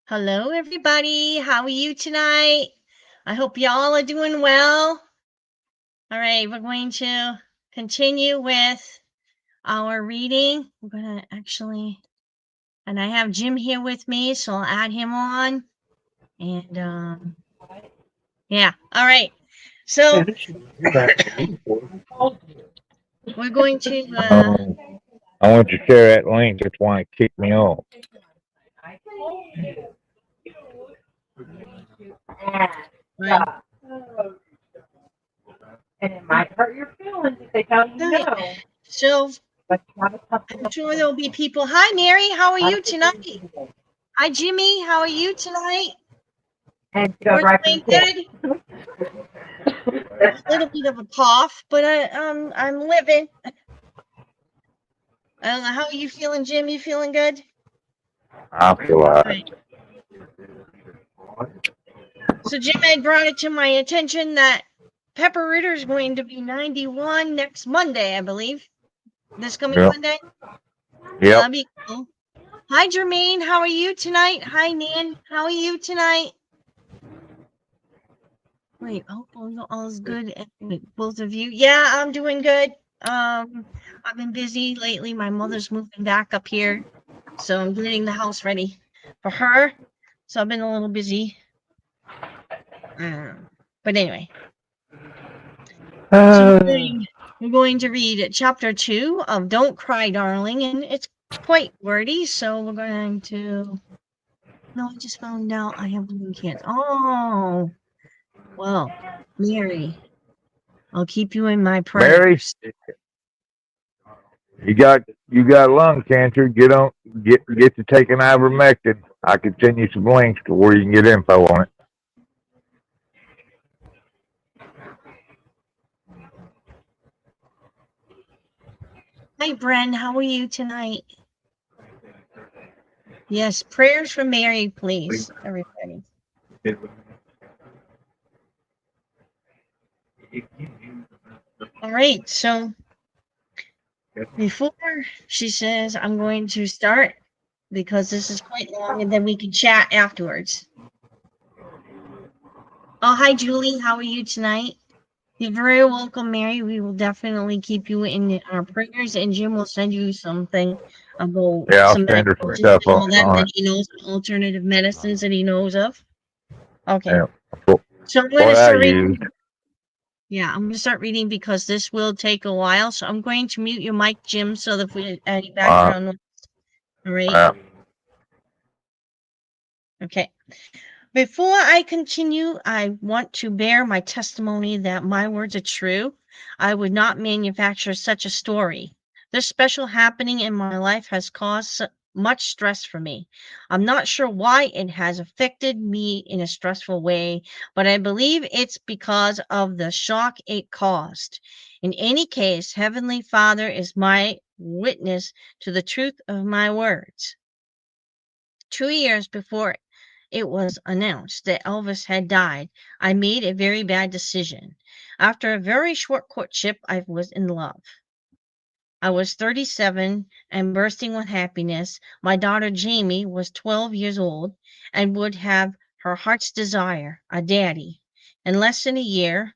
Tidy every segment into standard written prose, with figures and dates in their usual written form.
Hello, everybody. How are you tonight? I hope y'all are doing well. All right, we're going to continue with our reading. We're going to and I have Jim here with me, so I'll add him on. And yeah, all right. So we're going to, I want you to share that link. That's why it kicked me off. right. And it might hurt your feelings if they tell you All right. no, So but you have a tough I'm sure there'll be people. Hi, Mary. How are you tonight? Hi, Jimmy. How are you tonight? and she goes We're right for the doing kid. good. A little bit of a cough, but I'm living. I don't know. How are you feeling, Jim? You feeling good? I feel All like right. So Jim had brought it to my attention that Pepper Ritter is going to be 91 next Monday, I believe. This coming yep, Monday. So yep. that'll be cool. Hi, Jermaine. How are you tonight? Hi, Nan. How are you tonight? Wait, hope all is good with both of you. Yeah, I'm doing good. I've been busy lately. My mother's moving back up here, so I'm getting the house ready for her. So I've been a little busy. But anyway, so we're going to read chapter 2 of Don't Cry, Darling, and it's quite wordy. So we're going to. No, I just found out I have balloon cancer. Oh, well, Mary, I'll keep you in my Mary, prayers. you got lung cancer. Get to taking ivermectin. I can send you some links to where you can get info on it. Hi, Bren. How are you tonight? Yes, prayers for Mary, please, everybody. All right, so before she says, I'm going to start because this is quite long and then we can chat afterwards. Oh, hi, Julie. How are you tonight? You're very welcome, Mary. We will definitely keep you in our prayers, and Jim will send you something about Yeah, I'll some send her some medications stuff and all that on that it. he knows, alternative medicines that he knows of. Okay, Yeah, cool. so I'm going to What I start used. reading. Yeah, I'm going to start reading because this will take a while. So I'm going to mute your mic, Jim, so that if we any Uh, background noise. All right. uh, Okay. Before I continue, I want to bear my testimony that my words are true. I would not manufacture such a story. This special happening in my life has caused much stress for me. I'm not sure why it has affected me in a stressful way, but I believe it's because of the shock it caused. In any case, Heavenly Father is my witness to the truth of my words. 2 years before it was announced that Elvis had died, I made a very bad decision. After a very short courtship, I was in love. I was 37 and bursting with happiness. My daughter Jamie was 12 years old and would have her heart's desire, a daddy. In less than a year,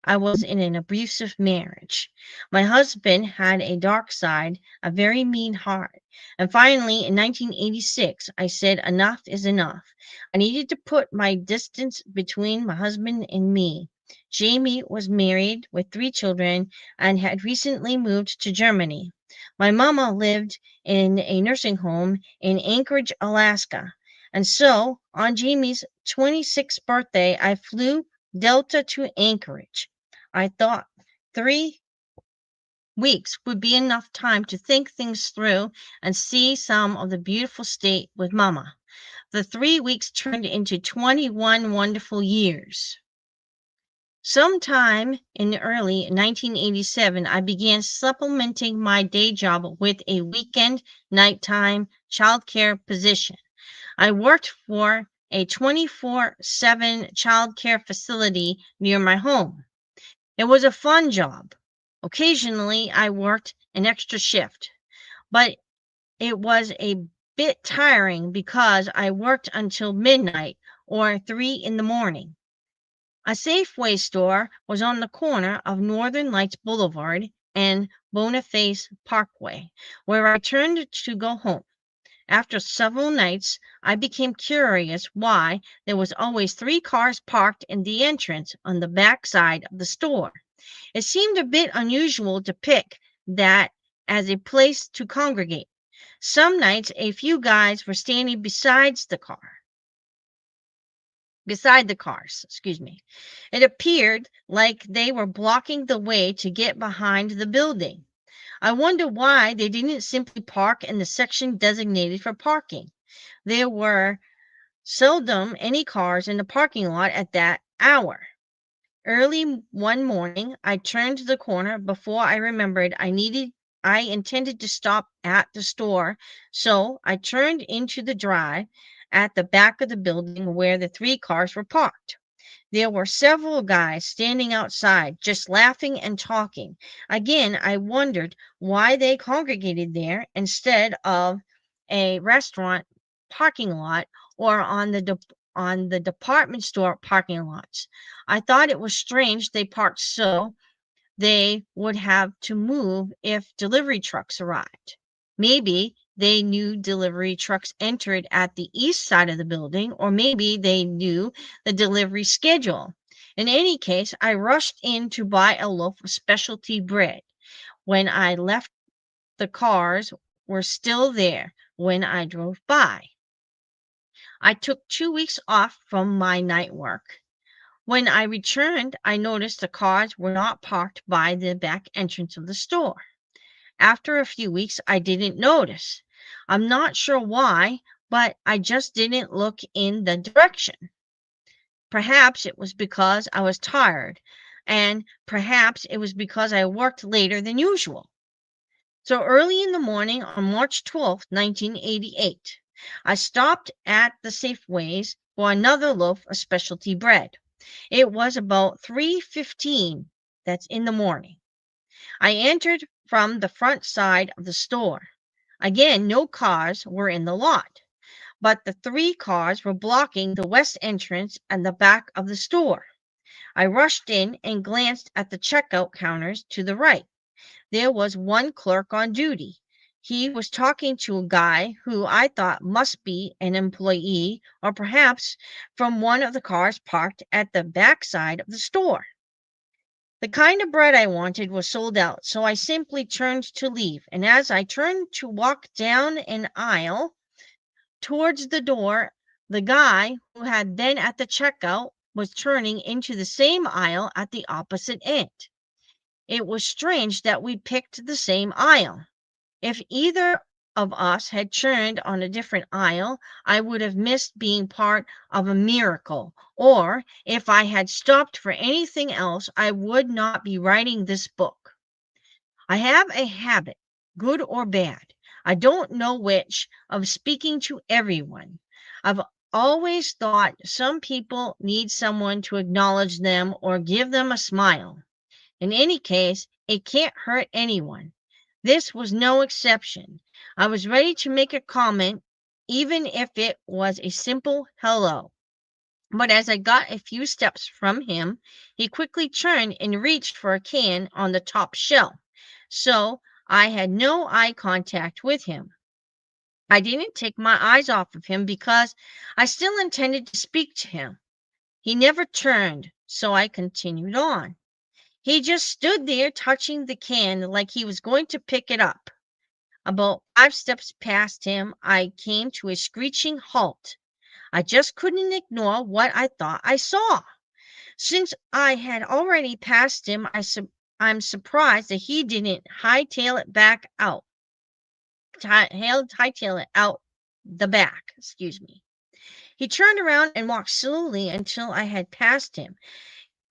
I was in an abusive marriage. My husband had a dark side, a very mean heart. And finally, in 1986, I said, enough is enough. I needed to put my distance between my husband and me. Jamie was married with 3 children and had recently moved to Germany. My mama lived in a nursing home in Anchorage, Alaska. And so, on Jamie's 26th birthday, I flew Delta to Anchorage. I thought 3 weeks would be enough time to think things through and see some of the beautiful state with Mama. The 3 weeks turned into 21 wonderful years. Sometime in early 1987, I began supplementing my day job with a weekend nighttime childcare position. I worked for a 24/7 childcare facility near my home. It was a fun job. Occasionally, I worked an extra shift, but it was a bit tiring because I worked until midnight or 3 in the morning. A Safeway store was on the corner of Northern Lights Boulevard and Boniface Parkway, where I turned to go home. After several nights, I became curious why there was always 3 cars parked in the entrance on the back side of the store. It seemed a bit unusual to pick that as a place to congregate. Some nights a few guys were standing beside the cars, excuse me. It appeared like they were blocking the way to get behind the building. I wonder why they didn't simply park in the section designated for parking. There were seldom any cars in the parking lot at that hour. Early one morning, I turned the corner before I remembered I intended to stop at the store, so I turned into the drive at the back of the building where the 3 cars were parked. There were several guys standing outside, just laughing and talking. Again, I wondered why they congregated there instead of a restaurant parking lot or on the department store parking lots. I thought it was strange they parked so they would have to move if delivery trucks arrived. Maybe they knew delivery trucks entered at the east side of the building, or maybe they knew the delivery schedule. In any case, I rushed in to buy a loaf of specialty bread. When I left, the cars were still there when I drove by. I took 2 weeks off from my night work. When I returned, I noticed the cars were not parked by the back entrance of the store. After a few weeks, I didn't notice. I'm not sure why, but I just didn't look in the direction. Perhaps it was because I was tired, and perhaps it was because I worked later than usual. So early in the morning on March 12th, 1988, I stopped at the Safeways for another loaf of specialty bread. It was about 3:15, that's in the morning. I entered from the front side of the store. Again, no cars were in the lot, but the 3 cars were blocking the west entrance and the back of the store. I rushed in and glanced at the checkout counters to the right. There was one clerk on duty. He was talking to a guy who I thought must be an employee or perhaps from one of the cars parked at the back side of the store. The kind of bread I wanted was sold out, so I simply turned to leave. And as I turned to walk down an aisle towards the door, the guy who had been at the checkout was turning into the same aisle at the opposite end. It was strange that we picked the same aisle. If either of us had turned on a different aisle, I would have missed being part of a miracle. Or if I had stopped for anything else, I would not be writing this book. I have a habit, good or bad, I don't know which, of speaking to everyone. I've always thought some people need someone to acknowledge them or give them a smile. In any case, it can't hurt anyone. This was no exception. I was ready to make a comment, even if it was a simple hello. But as I got a few steps from him, he quickly turned and reached for a can on the top shelf. So I had no eye contact with him. I didn't take my eyes off of him because I still intended to speak to him. He never turned, so I continued on. He just stood there touching the can like he was going to pick it up. About 5 steps past him, I came to a screeching halt. I just couldn't ignore what I thought I saw. Since I had already passed him, I'm surprised that he didn't hightail it back out. Hightail it out the back, excuse me. He turned around and walked slowly until I had passed him.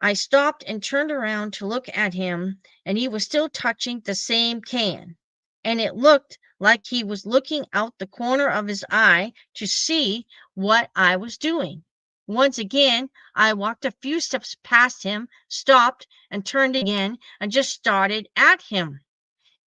I stopped and turned around to look at him, and he was still touching the same can. And it looked like he was looking out the corner of his eye to see what I was doing. Once again, I walked a few steps past him, stopped, and turned again, and just started at him.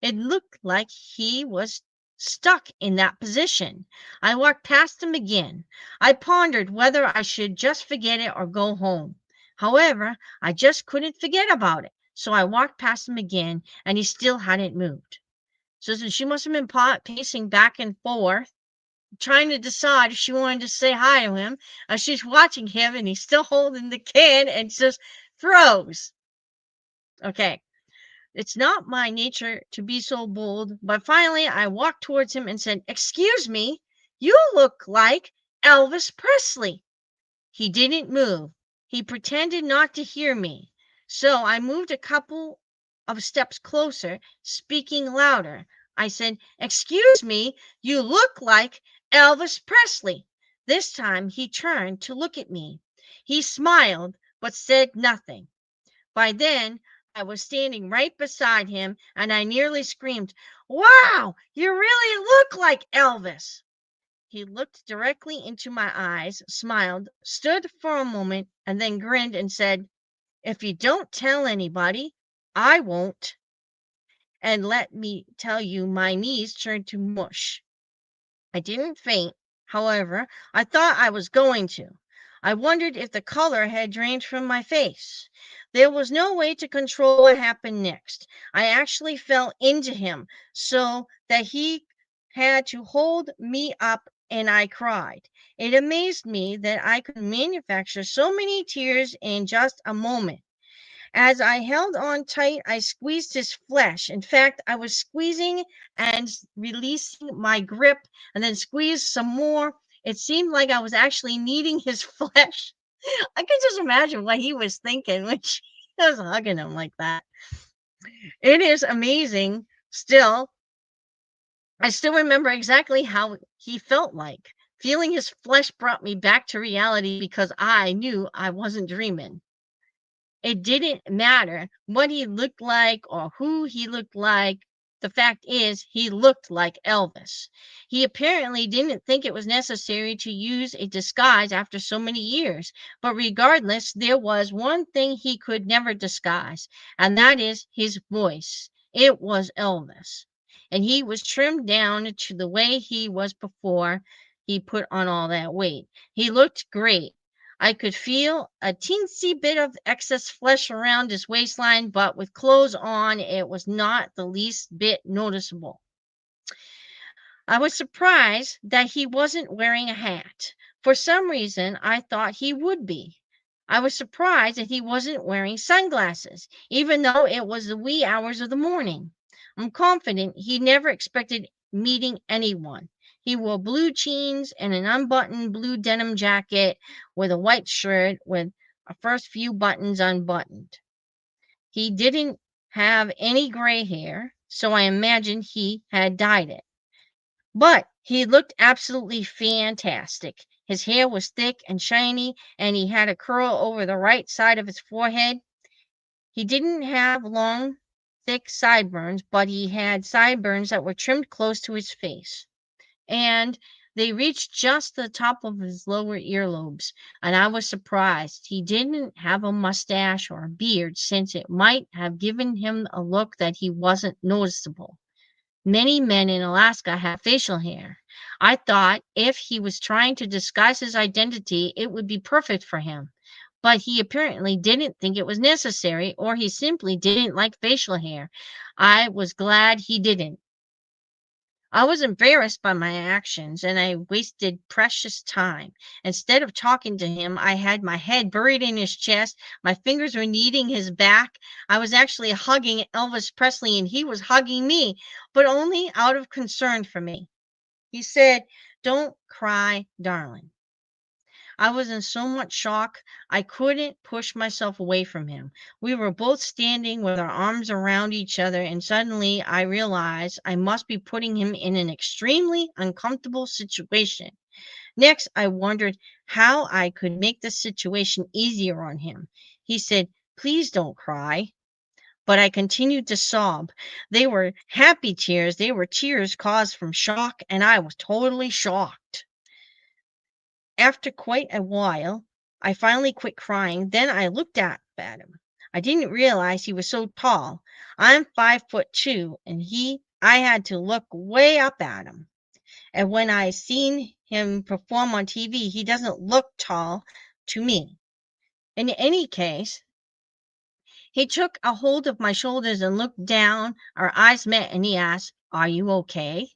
It looked like he was stuck in that position. I walked past him again. I pondered whether I should just forget it or go home. However, I just couldn't forget about it. So I walked past him again, and he still hadn't moved. So she must have been pacing back and forth, trying to decide if she wanted to say hi to him. She's watching him, and he's still holding the can and just froze. Okay. It's not my nature to be so bold, but finally I walked towards him and said, "Excuse me, you look like Elvis Presley." He didn't move. He pretended not to hear me. So I moved a couple of steps closer, speaking louder. I said, "Excuse me, you look like Elvis Presley." This time he turned to look at me. He smiled, but said nothing. By then, I was standing right beside him, and I nearly screamed, "Wow, you really look like Elvis." He looked directly into my eyes, smiled, stood for a moment, and then grinned and said, "If you don't tell anybody, I won't." And let me tell you, my knees turned to mush. I didn't faint, however. I thought I was going to. I wondered if the color had drained from my face. There was no way to control what happened next. I actually fell into him so that he had to hold me up, and I cried. It amazed me that I could manufacture so many tears in just a moment. As I held on tight, I squeezed his flesh. In fact, I was squeezing and releasing my grip and then squeezed some more. It seemed like I was actually kneading his flesh. I can just imagine what he was thinking when she was hugging him like that. It is amazing still. I still remember exactly how he felt like. Feeling his flesh brought me back to reality because I knew I wasn't dreaming. It didn't matter what he looked like or who he looked like. The fact is, he looked like Elvis. He apparently didn't think it was necessary to use a disguise after so many years. But regardless, there was one thing he could never disguise, and that is his voice. It was Elvis. And he was trimmed down to the way he was before he put on all that weight. He looked great. I could feel a teensy bit of excess flesh around his waistline, but with clothes on, it was not the least bit noticeable. I was surprised that he wasn't wearing a hat. For some reason, I thought he would be. I was surprised that he wasn't wearing sunglasses, even though it was the wee hours of the morning. I'm confident he never expected meeting anyone. He wore blue jeans and an unbuttoned blue denim jacket with a white shirt with the first few buttons unbuttoned. He didn't have any gray hair, so I imagined he had dyed it. But he looked absolutely fantastic. His hair was thick and shiny, and he had a curl over the right side of his forehead. He didn't have long, thick sideburns, but he had sideburns that were trimmed close to his face, and they reached just the top of his lower earlobes. And I was surprised he didn't have a mustache or a beard, since it might have given him a look that he wasn't noticeable. Many men in Alaska have facial hair. I thought if he was trying to disguise his identity, it would be perfect for him. But he apparently didn't think it was necessary, or he simply didn't like facial hair. I was glad he didn't. I was embarrassed by my actions, and I wasted precious time. Instead of talking to him, I had my head buried in his chest. My fingers were kneading his back. I was actually hugging Elvis Presley, and he was hugging me, but only out of concern for me. He said, "Don't cry, darling." I was in so much shock, I couldn't push myself away from him. We were both standing with our arms around each other, and suddenly I realized I must be putting him in an extremely uncomfortable situation. Next, I wondered how I could make the situation easier on him. He said, "Please don't cry." But I continued to sob. They were happy tears. They were tears caused from shock, and I was totally shocked. After quite a while, I finally quit crying. Then I looked up at him. I didn't realize he was so tall. I'm 5'2", and he I had to look way up at him. And when I seen him perform on TV, he doesn't look tall to me. In any case, he took a hold of my shoulders and looked down. Our eyes met and he asked, "Are you okay?"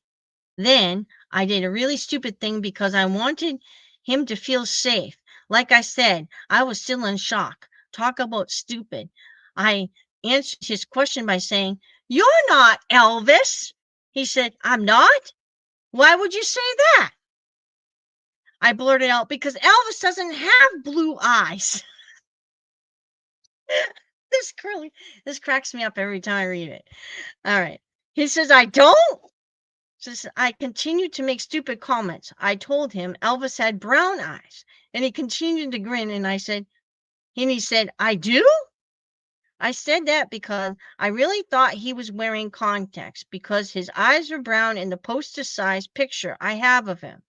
Then I did a really stupid thing because I wanted him to feel safe. Like I said, I was still in shock. Talk about stupid. I answered his question by saying, "You're not Elvis." He said, "I'm not? Why would you say that?" I blurted out, "Because Elvis doesn't have blue eyes." this curly, this cracks me up every time I read it. All right. He says, "I don't." Says I continued to make stupid comments. I told him Elvis had brown eyes, and he continued to grin. And he said, "I do." I said that because I really thought he was wearing contacts because his eyes were brown in the poster-sized picture I have of him.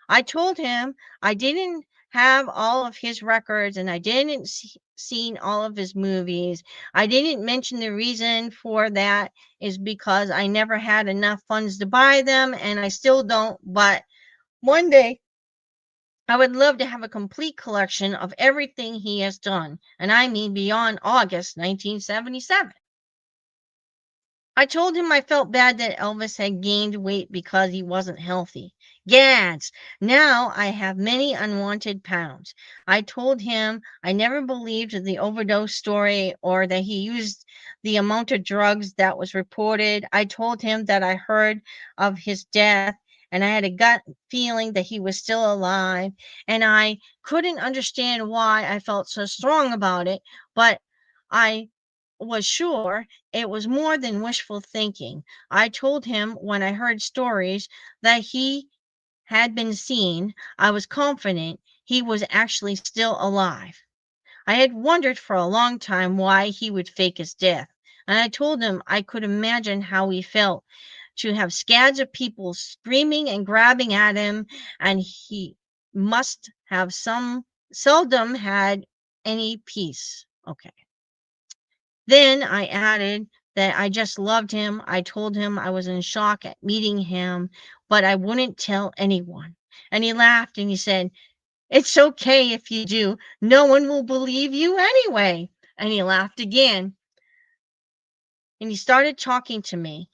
I told him I didn't have all of his records and I didn't seen all of his movies. I didn't mention the reason for that is because I never had enough funds to buy them and I still don't. But one day I would love to have a complete collection of everything he has done. And I mean beyond August 1977. I told him I felt bad that Elvis had gained weight because he wasn't healthy. Gads, now I have many unwanted pounds. I told him I never believed the overdose story or that he used the amount of drugs that was reported. I told him that I heard of his death and I had a gut feeling that he was still alive. And I couldn't understand why I felt so strong about it, but I was sure it was more than wishful thinking. I told him when I heard stories that he had been seen, I was confident he was actually still alive. I had wondered for a long time why he would fake his death, and I told him I could imagine how he felt to have scads of people screaming and grabbing at him, and he must have seldom had any peace. Okay. Then I added that I just loved him. I told him I was in shock at meeting him, but I wouldn't tell anyone. And he laughed and he said, "It's okay if you do. No one will believe you anyway." And he laughed again and he started talking to me.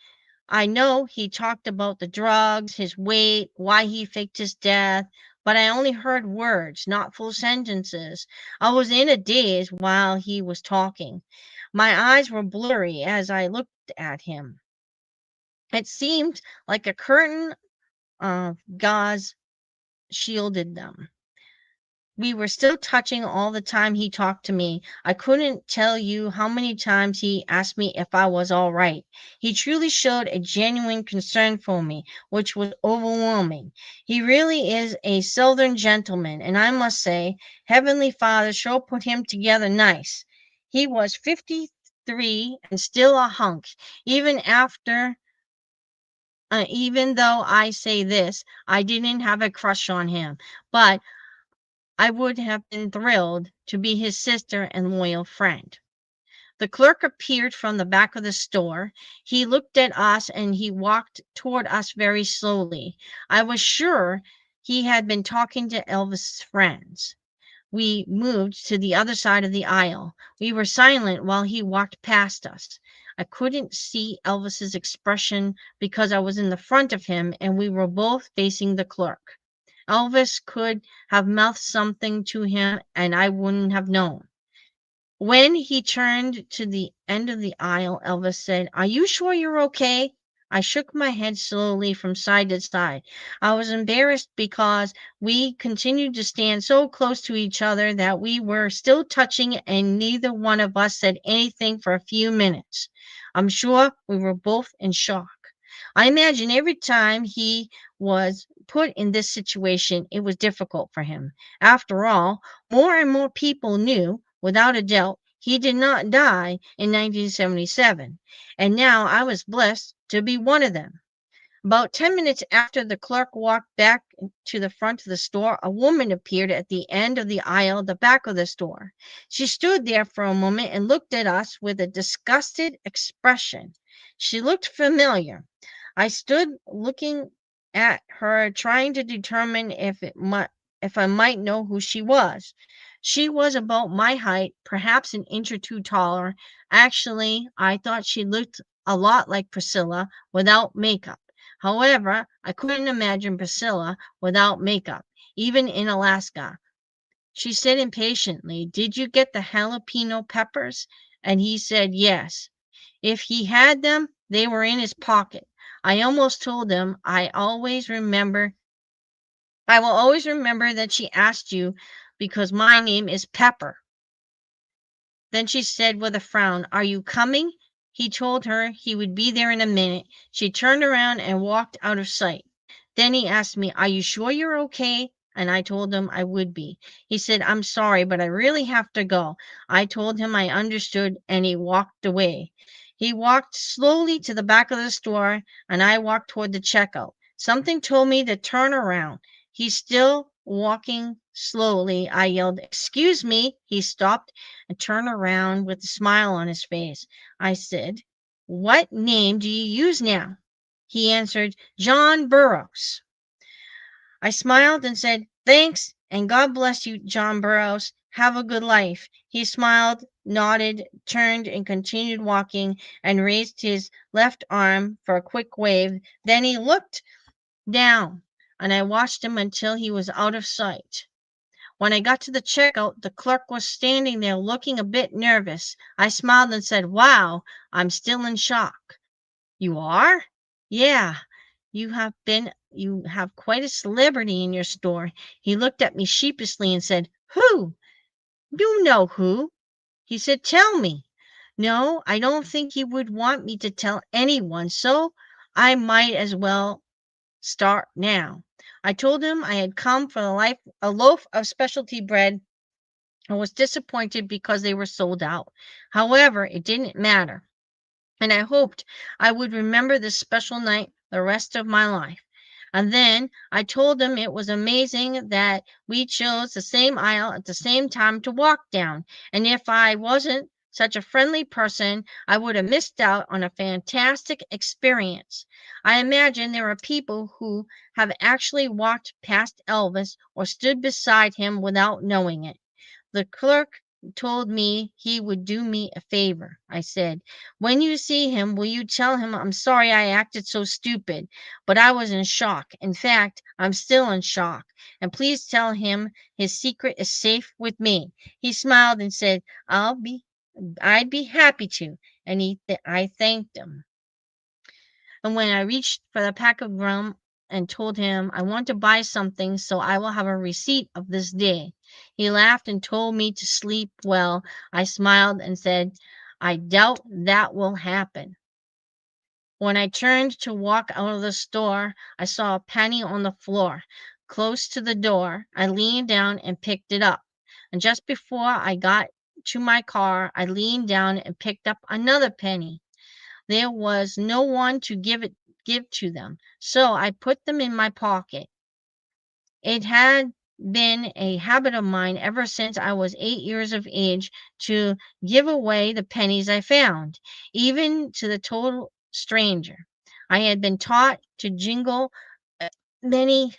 I know he talked about the drugs, his weight, why he faked his death, but I only heard words, not full sentences. I was in a daze while he was talking. My eyes were blurry as I looked at him. It seemed like a curtain of gauze shielded them. We were still touching all the time he talked to me. I couldn't tell you how many times he asked me if I was all right. He truly showed a genuine concern for me, which was overwhelming. He really is a Southern gentleman, and I must say, Heavenly Father sure put him together nice. He was 53 and still a hunk, even after. Even though I say this, I didn't have a crush on him, but I would have been thrilled to be his sister and loyal friend. The clerk appeared from the back of the store. He looked at us and he walked toward us very slowly. I was sure he had been talking to Elvis's friends. We moved to the other side of the aisle. We were silent while he walked past us. I couldn't see Elvis's expression because I was in the front of him and we were both facing the clerk. Elvis could have mouthed something to him and I wouldn't have known. When he turned to the end of the aisle, Elvis said, "Are you sure you're okay?" I shook my head slowly from side to side. I was embarrassed because we continued to stand so close to each other that we were still touching and neither one of us said anything for a few minutes. I'm sure we were both in shock. I imagine every time he was put in this situation, it was difficult for him. After all, more and more people knew, without a doubt, he did not die in 1977, and now I was blessed to be one of them. About 10 minutes after the clerk walked back to the front of the store, a woman appeared at the end of the aisle at the back of the store. She stood there for a moment and looked at us with a disgusted expression. She looked familiar. I stood looking at her, trying to determine if I might know who she was. She was about my height, perhaps an inch or two taller. Actually, I thought she looked a lot like Priscilla without makeup. However, I couldn't imagine Priscilla without makeup, even in Alaska. She said impatiently, "Did you get the jalapeno peppers?" And he said yes. If he had them, they were in his pocket. I almost told him I will always remember that she asked you because my name is Pepper. Then she said with a frown, "Are you coming?" He told her he would be there in a minute. She turned around and walked out of sight. Then he asked me, "Are you sure you're okay?" And I told him I would be. He said, "I'm sorry, but I really have to go." I told him I understood, and he walked away. He walked slowly to the back of the store, and I walked toward the checkout. Something told me to turn around. He's still walking slowly. I yelled, "Excuse me." He stopped and turned around with a smile on his face. I said, "What name do you use now?" He answered, "John Burroughs." I smiled and said, "Thanks, and God bless you, John Burroughs. Have a good life." He smiled, nodded, turned, and continued walking, and raised his left arm for a quick wave. Then he looked down, and I watched him until he was out of sight. When I got to the checkout, the clerk was standing there looking a bit nervous. I smiled and said, "Wow, I'm still in shock." "You are?" "Yeah, you have quite a celebrity in your store." He looked at me sheepishly and said, "Who?" "You know who." He said, "Tell me." No, I don't think he would want me to tell anyone, so I might as well start now. I told him I had come for a loaf of specialty bread and was disappointed because they were sold out. However, it didn't matter, and I hoped I would remember this special night the rest of my life. And then I told him it was amazing that we chose the same aisle at the same time to walk down, and if I wasn't such a friendly person, I would have missed out on a fantastic experience. I imagine there are people who have actually walked past Elvis or stood beside him without knowing it. The clerk told me he would do me a favor. I said, "When you see him, will you tell him I'm sorry I acted so stupid?" But I was in shock. In fact, I'm still in shock. "And please tell him his secret is safe with me." He smiled and said, I'd be happy to. And I thanked him. And when I reached for the pack of gum and told him I want to buy something so I will have a receipt of this day, he laughed and told me to sleep well. I smiled and said, "I doubt that will happen." When I turned to walk out of the store, I saw a penny on the floor close to the door. I leaned down and picked it up. And just before I got to my car, I leaned down and picked up another penny. There was no one to give to them, so I put them in my pocket. It had been a habit of mine ever since I was 8 years of age to give away the pennies I found, even to the total stranger. I had been taught to jingle. Many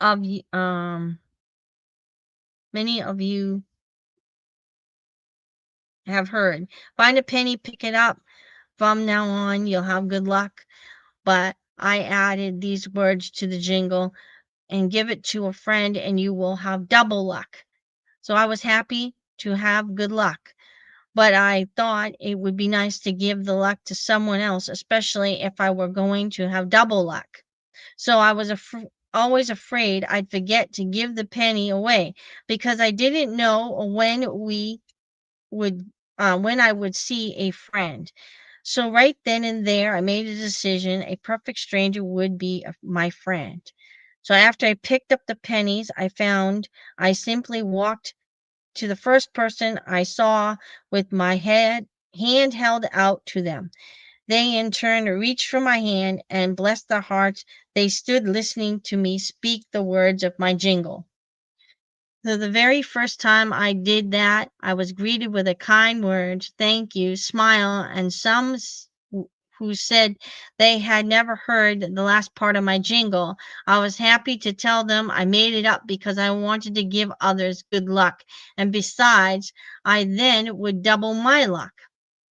of you, many of you have heard. Find a penny, pick it up. From now on, you'll have good luck. But I added these words to the jingle: "And give it to a friend, and you will have double luck." So I was happy to have good luck, but I thought it would be nice to give the luck to someone else, especially if I were going to have double luck. So I was always afraid I'd forget to give the penny away because I didn't know would when I would see a friend. So right then and there, I made a decision. A perfect stranger would be my friend. So after I picked up the pennies I found, I simply walked to the first person I saw with my hand held out to them. They in turn reached for my hand, and bless their hearts, they stood listening to me speak the words of my jingle. So the very first time I did that, I was greeted with a kind word, thank you, smile, and who said they had never heard the last part of my jingle. I was happy to tell them I made it up because I wanted to give others good luck. And besides, I then would double my luck.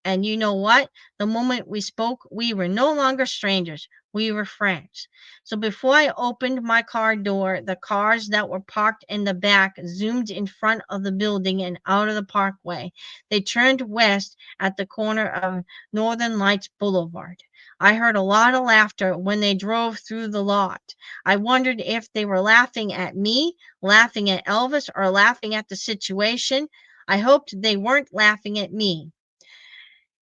And you know what? The moment we spoke, we were no longer strangers. We were friends. So before I opened my car door, the cars that were parked in the back zoomed in front of the building and out of the parkway. They turned west at the corner of Northern Lights Boulevard. I heard a lot of laughter when they drove through the lot. I wondered if they were laughing at me, laughing at Elvis, or laughing at the situation. I hoped they weren't laughing at me.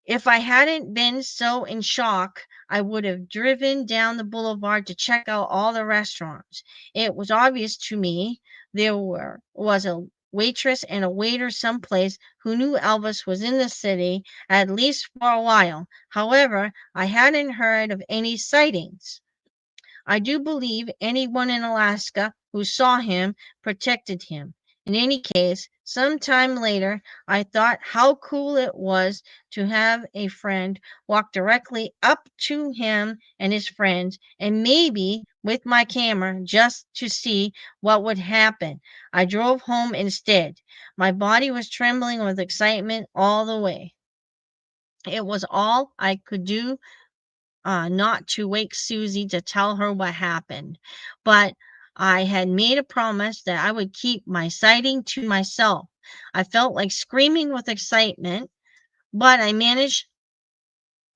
If I hadn't been so in shock, I would have driven down the boulevard to check out all the restaurants. It was obvious to me was a waitress and a waiter someplace who knew Elvis was in the city, at least for a while. However, I hadn't heard of any sightings. I do believe anyone in Alaska who saw him protected him. In any case, some time later, I thought how cool it was to have a friend walk directly up to him and his friends, and maybe with my camera just to see what would happen. I drove home instead. My body was trembling with excitement all the way. It was all I could do not to wake Susie to tell her what happened. But I had made a promise that I would keep my sighting to myself. I felt like screaming with excitement, but I managed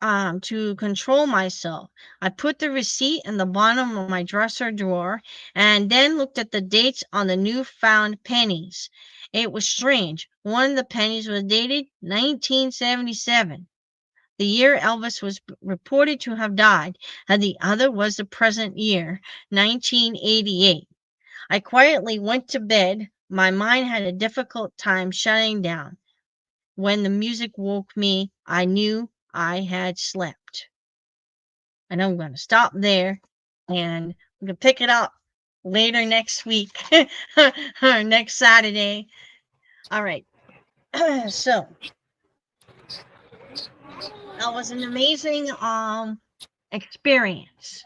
to control myself. I put the receipt in the bottom of my dresser drawer and then looked at the dates on the newfound pennies. It was strange. One of the pennies was dated 1977, the year Elvis was reported to have died, and the other was the present year, 1988. I quietly went to bed. My mind had a difficult time shutting down. When the music woke me, I knew I had slept. And I'm going to stop there, and I'm going to pick it up later next week, next Saturday. All right. So that was an amazing experience.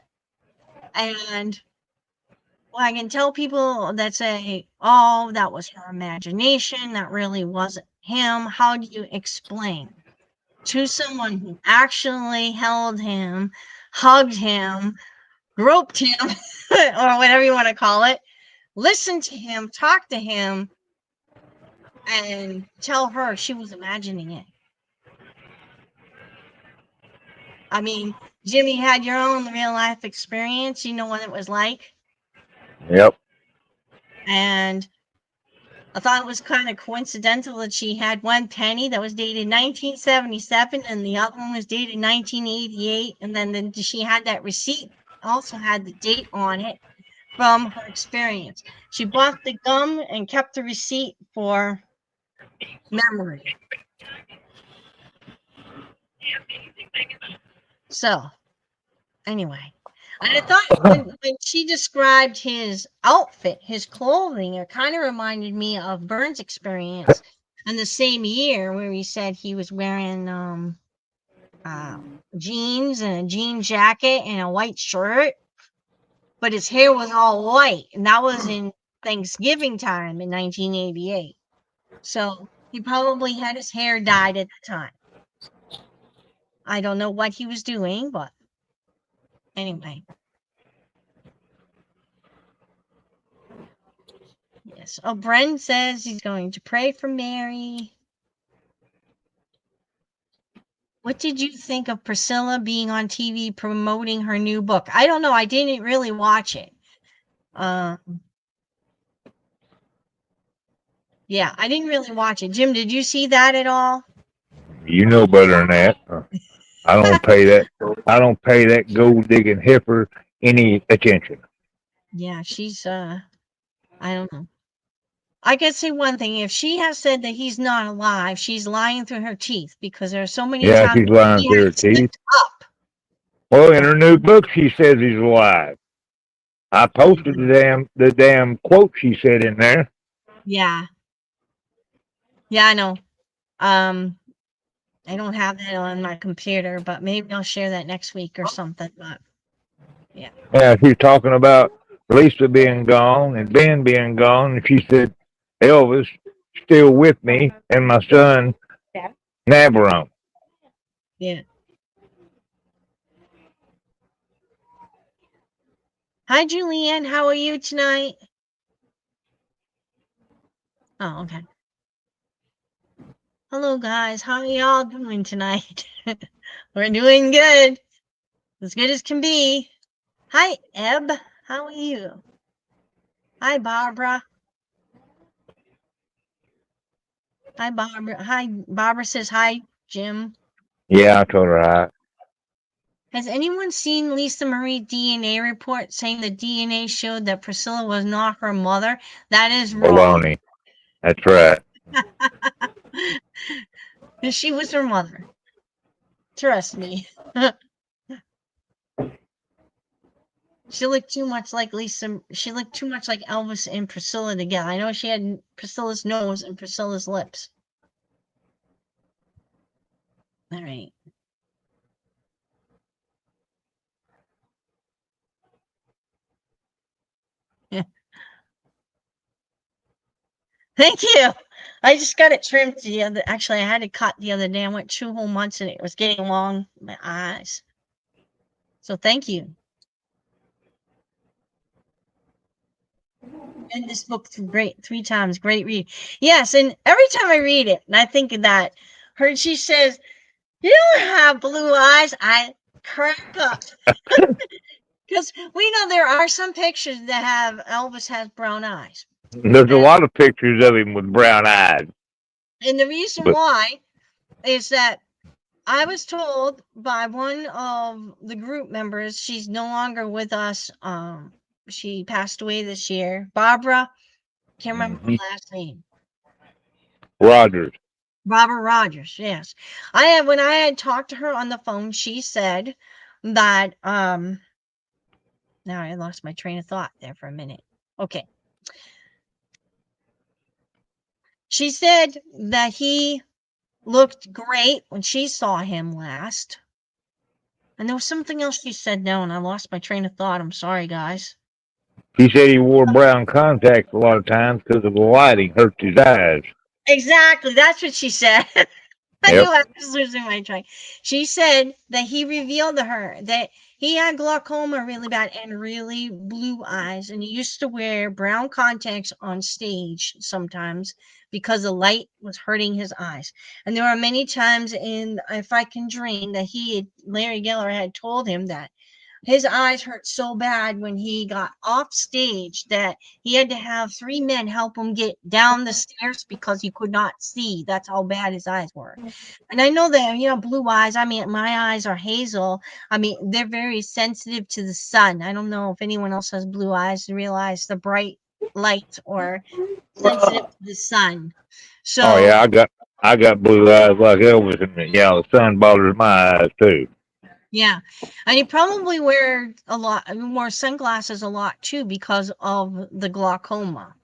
And I can tell people that say, oh, that was her imagination, that really wasn't him. How do you explain to someone who actually held him, hugged him, groped him, or whatever you want to call it, listened to him, talk to him, and tell her she was imagining it? I mean, Jimmy had your own real life experience. You know what it was like. Yep. And I thought it was kind of coincidental that she had one penny that was dated 1977 and the other one was dated 1988. And then she had that receipt, also had the date on it from her experience. She bought the gum and kept the receipt for memory. So, anyway. And I thought when she described his outfit, his clothing, it kind of reminded me of Burns' experience in the same year where he said he was wearing jeans and a jean jacket and a white shirt, but his hair was all white. And that was in Thanksgiving time in 1988. So he probably had his hair dyed at the time. I don't know what he was doing, but anyway. Yes. Oh, Bren says he's going to pray for Mary. What did you think of Priscilla being on TV promoting her new book? I don't know. I didn't really watch it. Yeah, I didn't really watch it. Jim, did you see that at all? You know better than that. I don't pay that. I don't pay that gold digging heifer any attention. Yeah, she's I don't know. I can say one thing. If she has said that he's not alive, she's lying through her teeth because there are so many Yeah, times she's lying he through her has teeth. slipped up. Well, in her new book, she says he's alive. I posted the damn quote she said in there. Yeah. Yeah, I know. I don't have that on my computer, but maybe I'll share that next week or something. But yeah. Yeah, she's talking about Lisa being gone and Ben being gone, and she said Elvis still with me and my son Navarone. Yeah. Hi, Julianne. How are you tonight? Oh, okay. Hello, guys. How are y'all doing tonight? We're doing good. As good as can be. Hi, Eb. How are you? Hi, Barbara. Hi, Barbara. Hi, Barbara says hi, Jim. Yeah, I told her hi. Has anyone seen Lisa Marie DNA report saying the DNA showed that Priscilla was not her mother? That is wrong. Baloney. That's right. She was her mother. Trust me. She looked too much like Lisa. She looked too much like Elvis and Priscilla together. I know she had Priscilla's nose and Priscilla's lips. All right. Thank you. I just got it trimmed the other. Actually, I had it cut the other day. I went 2 whole months and it was getting long in my eyes. So thank you. And this book great 3 times. Great read. Yes, and every time I read it, and I think of that, she says, "You don't have blue eyes." I crack up because we know there are some pictures that have Elvis has brown eyes, There's a and lot of pictures of him with brown eyes. the reason But why is that I was told by one of the group members, she's no longer with us. She passed away this year. Barbara, can't remember her last name. Rogers. Barbara Rogers, yes. When I had talked to her on the phone, she said that now I lost my train of thought there for a minute. Okay. She said that he looked great when she saw him last. And there was something else she said now, and I lost my train of thought. I'm sorry, guys. He said he wore brown contacts a lot of times because of the lighting hurts his eyes. Exactly. That's what she said. I knew Yep. I was losing my train. She said that he revealed to her that he had glaucoma really bad and really blue eyes, and he used to wear brown contacts on stage sometimes because the light was hurting his eyes. And there were many times in If I Can Dream that Larry Geller had told him that his eyes hurt so bad when he got off stage that he had to have 3 men help him get down the stairs because he could not see. That's how bad his eyes were. And I know that, blue eyes, I mean, my eyes are hazel. I mean, they're very sensitive to the sun. I don't know if anyone else has blue eyes and realize the bright light or sensitive to the sun. Oh So, yeah, I got blue eyes like Elvis, and yeah, the sun bothers my eyes too. yeah, and he probably wore sunglasses a lot too because of the glaucoma.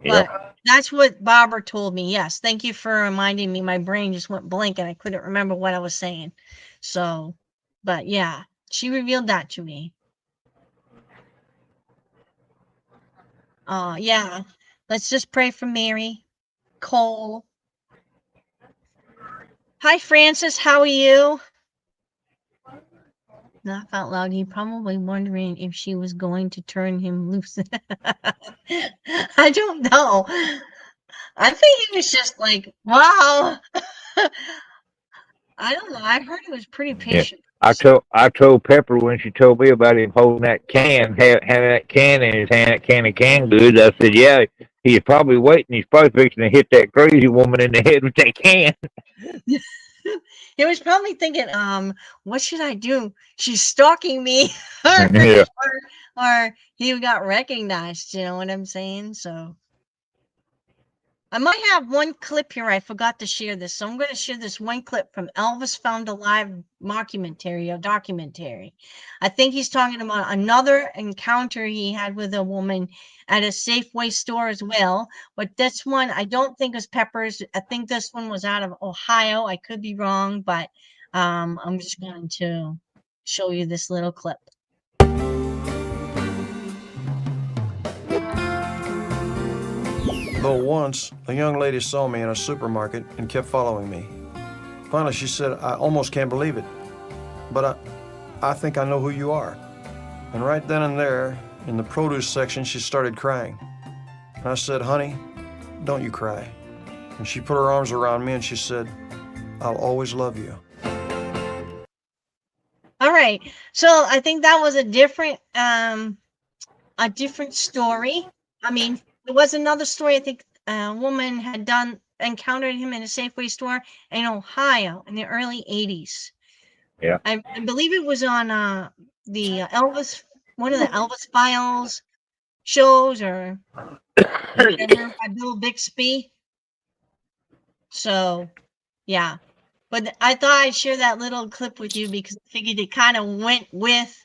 Yep. But that's what Barbara told me. Yes, thank you for reminding me. My brain just went blank and I couldn't remember what I was saying. So, but yeah, she revealed that to me. Yeah. Let's just pray for Mary. Cole. Hi, Francis. How are you? Laugh out loud. He probably wondering if she was going to turn him loose. I don't know. I think he was just like, wow. I don't know. I heard he was pretty Yeah. patient. I told Pepper when she told me about him holding that can, having that can in his hand, that can of canned goods. I said, yeah, he's probably waiting. He's probably fixing to hit that crazy woman in the head with that can. He was probably thinking, what should I do? She's stalking me. or, Yeah. or he got recognized, you know what I'm saying? So I might have one clip here. I forgot to share this. So I'm going to share this one clip from Elvis Found Alive mockumentary or documentary. I think he's talking about another encounter he had with a woman at a Safeway store as well. But this one, I don't think was Pepper's. I think this one was out of Ohio. I could be wrong, but I'm just going to show you this little clip. Though once, a young lady saw me in a supermarket and kept following me. Finally, she said, "I almost can't believe it, but I think I know who you are." And right then and there, in the produce section, she started crying. And I said, "Honey, don't you cry." And she put her arms around me and she said, "I'll always love you." All right. So I think that was a different story. I mean, there was another story. I think a woman had encountered him in a Safeway store in Ohio in the early 80s. Yeah. I believe it was on the Elvis, one of the Elvis Files shows, or whatever, by Bill Bixby. So, yeah. But I thought I'd share that little clip with you because I figured it kind of went with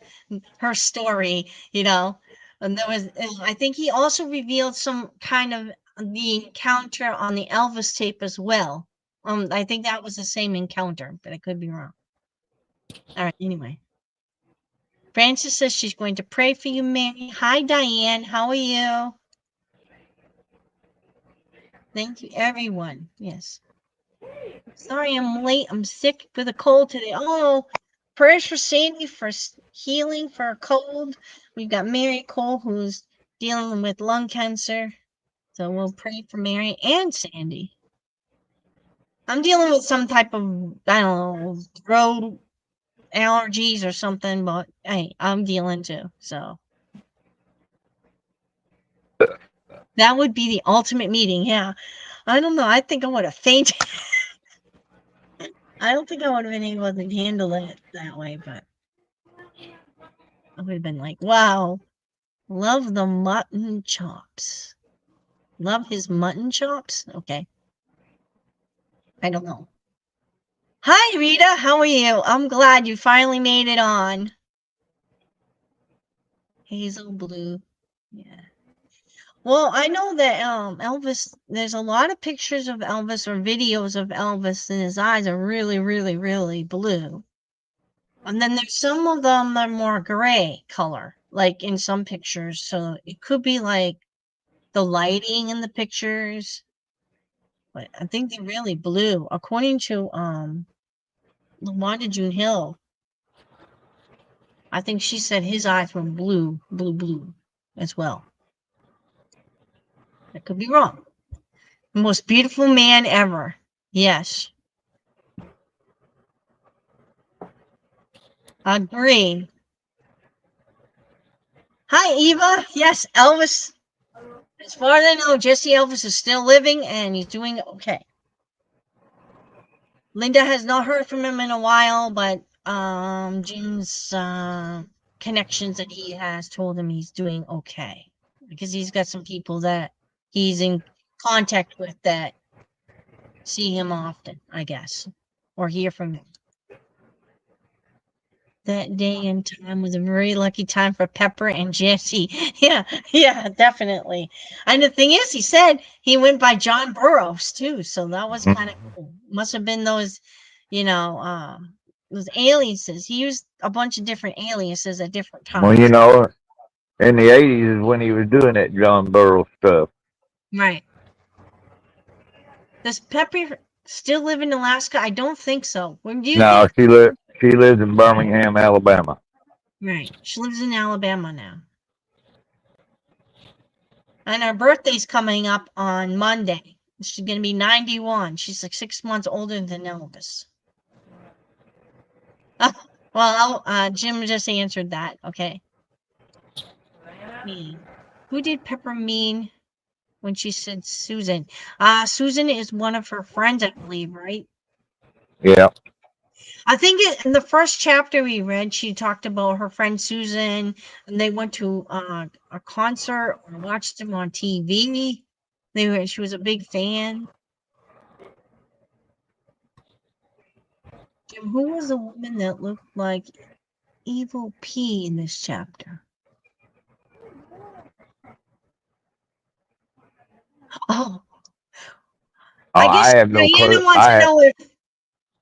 her story, you know. And there was, I think he also revealed some kind of the encounter on the Elvis tape as well. I think that was the same encounter, but I could be wrong. All right, anyway. Frances says she's going to pray for you, Mary. Hi, Diane. How are you? Thank you, everyone. Yes. Sorry I'm late. I'm sick with a cold today. Oh, prayers for Sandy for healing for a cold. We've got Mary Cole who's dealing with lung cancer. So we'll pray for Mary and Sandy. I'm dealing with some type of, I don't know, throat allergies or something, but hey, I'm dealing too. So that would be the ultimate meeting. Yeah. I don't know. I think I would have fainted. I don't think I would have been able to handle it that way, but I would have been like, wow, love the mutton chops. Love his mutton chops? Okay. I don't know. Hi, Rita. How are you? I'm glad you finally made it on. Hazel blue. Yeah. Well, I know that Elvis, there's a lot of pictures of Elvis or videos of Elvis, and his eyes are really, really, really blue. And then there's some of them that are more gray color, like in some pictures. So it could be like the lighting in the pictures. But I think they're really blue. According to LaWanda June Hill, I think she said his eyes were blue, blue, blue as well. I could be wrong. The most beautiful man ever. Yes. Agreed. Hi, Eva. Yes, Elvis. As far as I know, Jesse Elvis is still living and he's doing okay. Linda has not heard from him in a while, but June's connections that he has told him he's doing okay. Because he's got some people that he's in contact with that see him often, I guess, or hear from him. That day and time was a very lucky time for Pepper and Jesse. Yeah, definitely. And the thing is, he said he went by John Burroughs too, so that was kind of cool. Must have been those, those aliases. He used a bunch of different aliases at different times. Well, you know, in the 80s is when he was doing that John Burroughs stuff. Right. Does Pepper still live in Alaska? I don't think so. When do you No, think? she lives in Birmingham, Alabama. Right. She lives in Alabama now. And her birthday's coming up on Monday. She's going to be 91. She's like 6 months older than Elvis. Well, Jim just answered that. Okay. Who did Pepper mean when she said Susan? Susan is one of her friends, I believe, right? Yeah. I think in the first chapter we read, she talked about her friend Susan, and they went to a concert or watched them on TV. She was a big fan. Jim, who was the woman that looked like Evil P in this chapter? Oh, I guess I have no Diana clue. wants to know if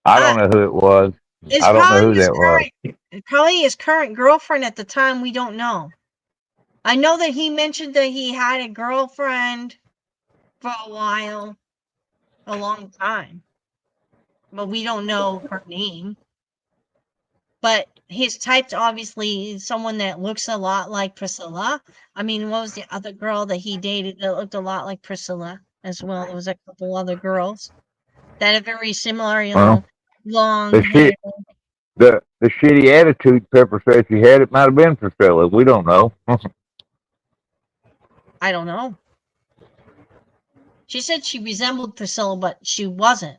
I don't know who it was. it's I don't know probably who his that was. probably his current girlfriend at the time. We don't know. I know that he mentioned that he had a girlfriend for a while, a long time, but we don't know her name. But his type's obviously someone that looks a lot like Priscilla. I mean, what was the other girl that he dated that looked a lot like Priscilla as well? There was a couple other girls that are very similar, Well, long the hair. shit, the shitty attitude Pepper said she had, it might have been Priscilla. We don't know. I don't know. She said she resembled Priscilla, but she wasn't,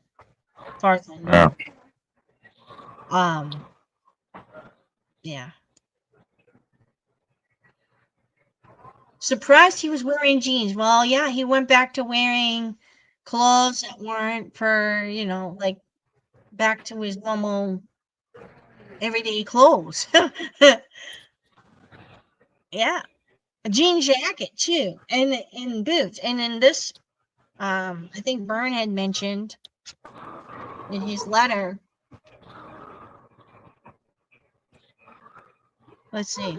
as far as I know. Yeah. Surprised he was wearing jeans. Well, yeah, he went back to wearing clothes that weren't for, like back to his normal everyday clothes. Yeah. A jean jacket too. And boots. And in this I think Byrne had mentioned in his letter. Let's see.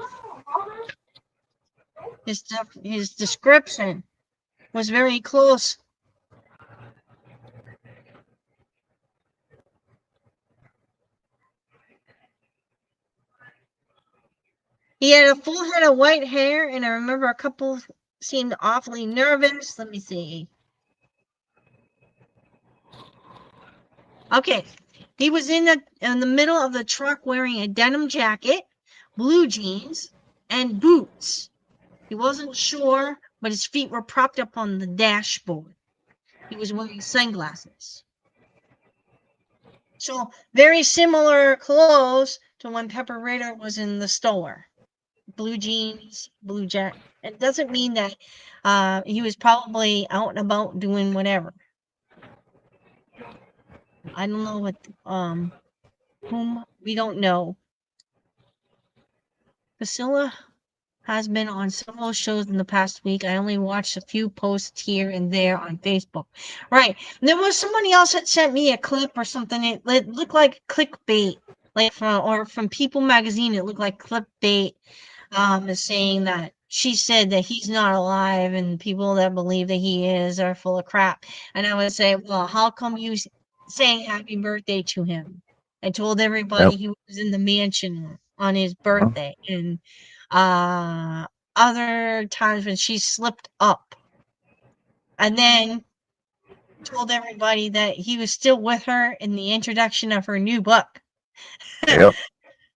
His description was very close. He had a full head of white hair, and I remember a couple seemed awfully nervous. Let me see. Okay, he was in the middle of the truck wearing a denim jacket, blue jeans, and boots. He wasn't sure, but his feet were propped up on the dashboard. He was wearing sunglasses. So very similar clothes to when Pepper Ritter was in the store. Blue jeans, blue jacket. It doesn't mean that he was probably out and about doing whatever. I don't know what whom we don't know. Priscilla has been on several shows in the past week. I only watched a few posts here and there on Facebook. Right. There was somebody else that sent me a clip or something. It looked like clickbait, like from People Magazine. It looked like clickbait. Is saying that she said that he's not alive, and people that believe that he is are full of crap. And I would say, well, how come you saying happy birthday to him? I told everybody Yep. he was in the mansion on his birthday, and other times when she slipped up, and then told everybody that he was still with her in the introduction of her new book. Yep.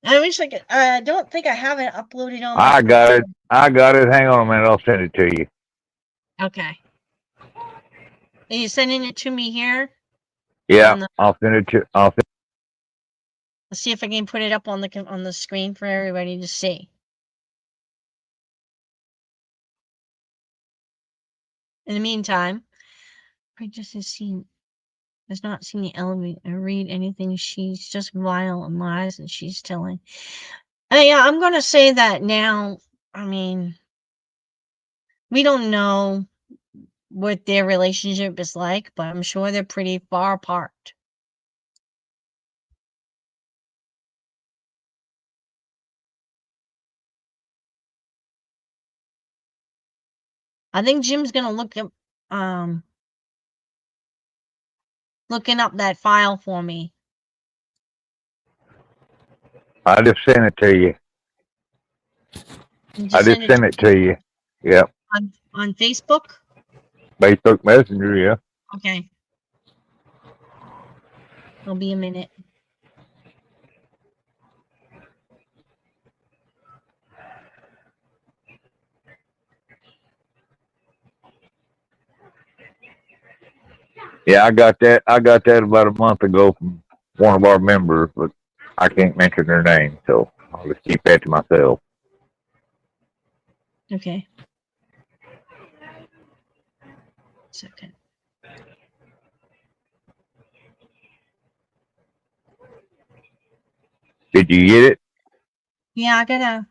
I wish I could. I don't think I have it uploaded on my. I got it. I got it. Hang on a minute. I'll send it to you. Okay. Are you sending it to me here? Yeah, I'll send it to. Let's see if I can put it up on the screen for everybody to see. In the meantime, I just has not seen the elevator or read anything. She's just vile and lies and she's telling. Yeah, I'm gonna say that now. I mean, we don't know what their relationship is like, but I'm sure they're pretty far apart. I think Jim's gonna look up looking up that file for me. I just sent it to you. I just sent it to you. Yep. On Facebook? Facebook Messenger, yeah. Okay. It'll be a minute. Yeah, I got that. I got that about a month ago from one of our members, but I can't mention their name, so I'll just keep that to myself. Okay. second. Did you get it? Yeah, I gotta.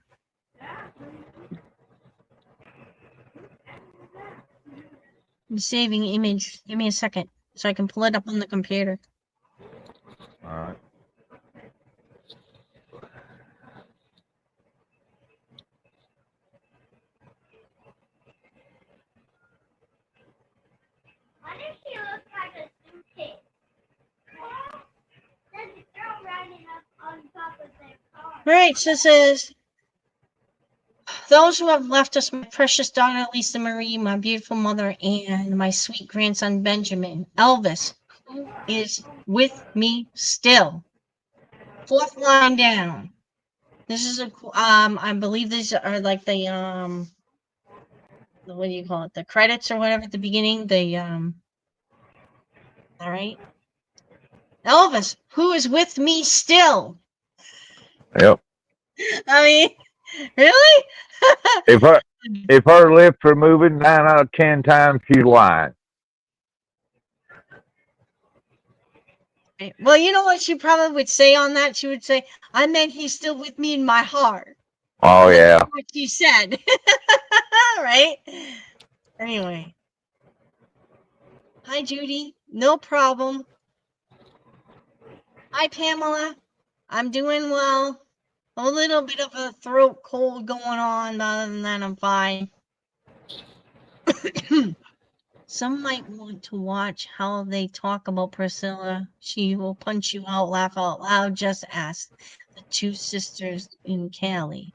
I'm saving image. Give me a second so I can pull it up on the computer. All right. Why does she look like a suitcase? There's a girl riding up on top of their car. All right, so it says, those who have left us, my precious daughter Lisa Marie, my beautiful mother, and my sweet grandson Benjamin, Elvis, who is with me still. Fourth line down. This is a I believe these are like the what do you call it? The credits or whatever at the beginning. All right. Elvis, who is with me still. Yep. I mean, really? If her lips are moving 9 out of 10 times, she's lying. Well, you know what she probably would say on that? She would say, I meant he's still with me in my heart. Oh yeah. That's what she said. Right? Anyway. Hi, Judy. No problem. Hi, Pamela. I'm doing well. A little bit of a throat cold going on, but other than that, I'm fine. Some might want to watch how they talk about Priscilla. She will punch you out, laugh out loud. Just ask the two sisters in Cali.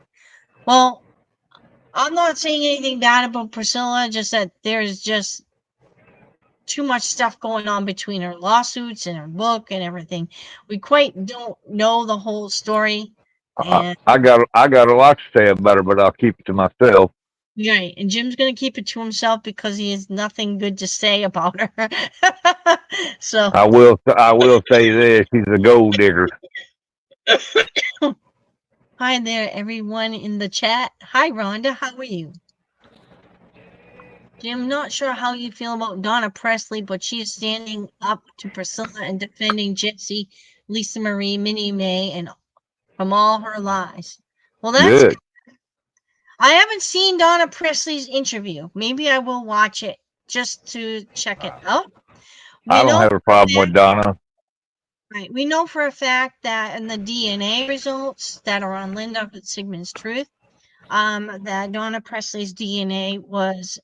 Well, I'm not saying anything bad about Priscilla, just that there's just too much stuff going on between her lawsuits and her book and everything. We quite don't know the whole story. And I got a lot to say about her, but I'll keep it to myself. right, and Jim's gonna keep it to himself because he has nothing good to say about her. So I will say this: she's a gold digger. hi there, everyone in the chat. Hi, Rhonda. How are you? Jim, not sure how you feel about Donna Presley, but she is standing up to Priscilla and defending Jesse, Lisa Marie, Minnie May, and from all her lies. Well, that's Good. I haven't seen Donna Presley's interview. Maybe I will watch it just to check it out. I don't have a problem with Donna. Right. We know for a fact that in the DNA results that are on Linda Sigmund's Truth, that Donna Presley's DNA was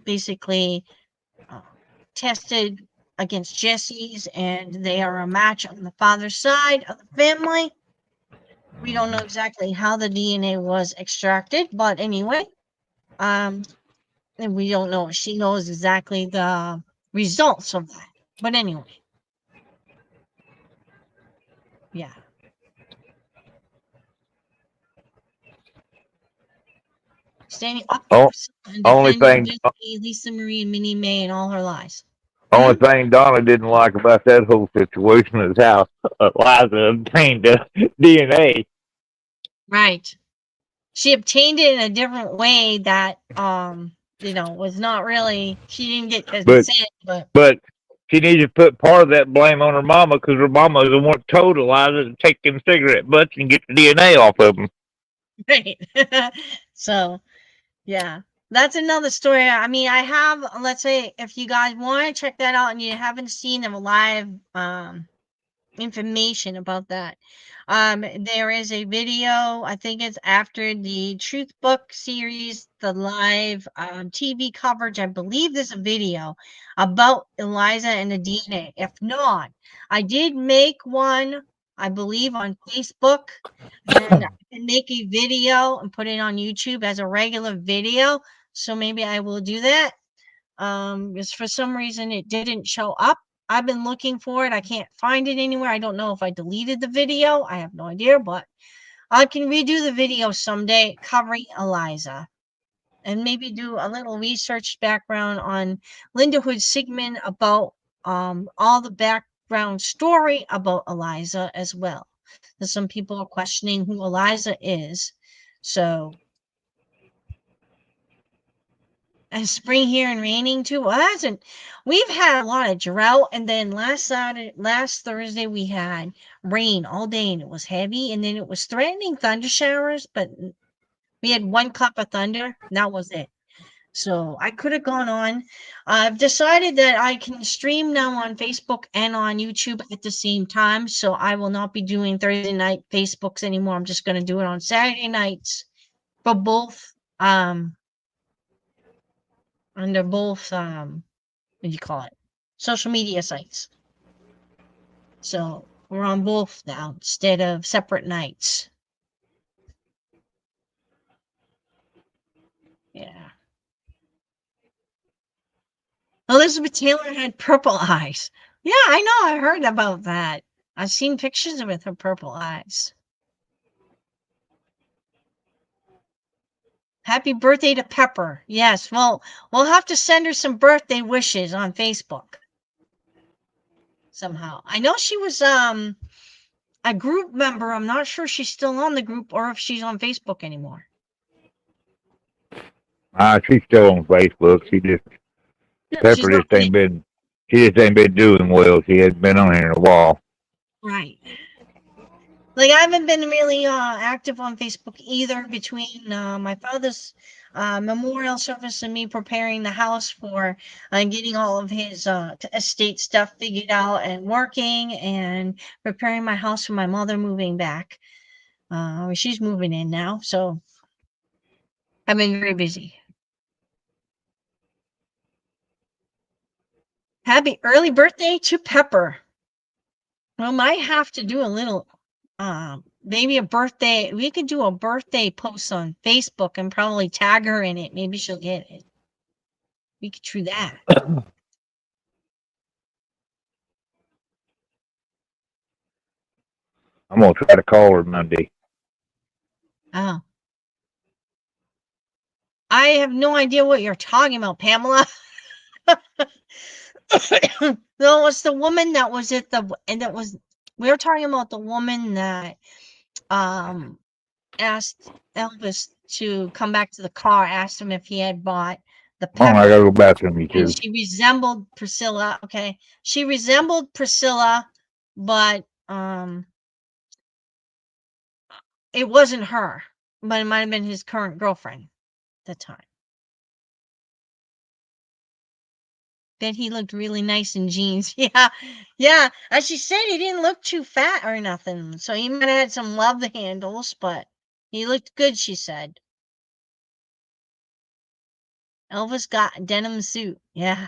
basically tested against Jesse's, and they are a match on the father's side of the family. We don't know exactly how the DNA was extracted, but anyway, and we don't know. She knows exactly the results of that. But anyway, yeah. Standing up Oh, and only defending thing, Jesse, Lisa Marie, and Minnie May, and all her lies. only thing Donna didn't like about that whole situation is how Liza obtained the DNA. Right. She obtained it in a different way that was not really, she didn't get consent, but she needs to put part of that blame on her mama because her mama is the one told Eliza to take them cigarette butts and get the DNA off of them. right. So yeah, that's another story. I mean, I have, let's say, if you guys want to check that out and you haven't seen the live information about that, there is a video. I think it's after the Truth Book series, the live TV coverage. I believe there's a video about Eliza and the DNA. If not, I did make one, I believe, on Facebook, and I can make a video and put it on YouTube as a regular video. So maybe I will do that. Because for some reason it didn't show up. I've been looking for it. I can't find it anywhere. I don't know if I deleted the video. I have no idea, but I can redo the video someday covering Eliza and maybe do a little research background on Linda Hood Sigmund about all the background story about Eliza as well. There's some people are questioning who Eliza is. So And spring here and raining too. Well, hasn't we've had a lot of drought, and then last Thursday we had rain all day, and it was heavy, and then it was threatening thunder showers, but we had one cup of thunder, and that was it. So I could have gone on. I've decided that I can stream now on Facebook and on YouTube at the same time, so I will not be doing Thursday night Facebooks anymore. I'm just going to do it on Saturday nights for both under both what do you call it, social media sites. So we're on both now instead of separate nights. Yeah. Elizabeth Taylor had purple eyes. Yeah, I know. I heard about that. I've seen pictures with her purple eyes. Happy birthday to Pepper. Yes, well, we'll have to send her some birthday wishes on Facebook. Somehow. I know she was a group member. I'm not sure she's still on the group or if she's on Facebook anymore. She's still on Facebook. No, she's Pepper not she just ain't been doing well. She hasn't been on here in a while. right. Like I haven't been really active on Facebook either between my father's memorial service and me preparing the house for getting all of his estate stuff figured out and working and preparing my house for my mother moving back. She's moving in now, so I've been very busy. Happy early birthday to Pepper. We might have to do a little maybe a birthday. We could do a birthday post on Facebook and probably tag her in it. Maybe she'll get it. We could do that. I'm gonna try to call her Monday. Oh. I have no idea what you're talking about, Pamela. No, it's the woman that was at we were talking about the woman that asked Elvis to come back to the car, asked him if he had bought the Come on, I pepper. gotta go bathroom, you And two. she resembled Priscilla. Okay. She resembled Priscilla, but it wasn't her. But it might have been his current girlfriend at the time. Bet he looked really nice in jeans. Yeah. Yeah. As she said, he didn't look too fat or nothing. So he might have had some love handles, but he looked good, she said. Elvis got a denim suit. Yeah.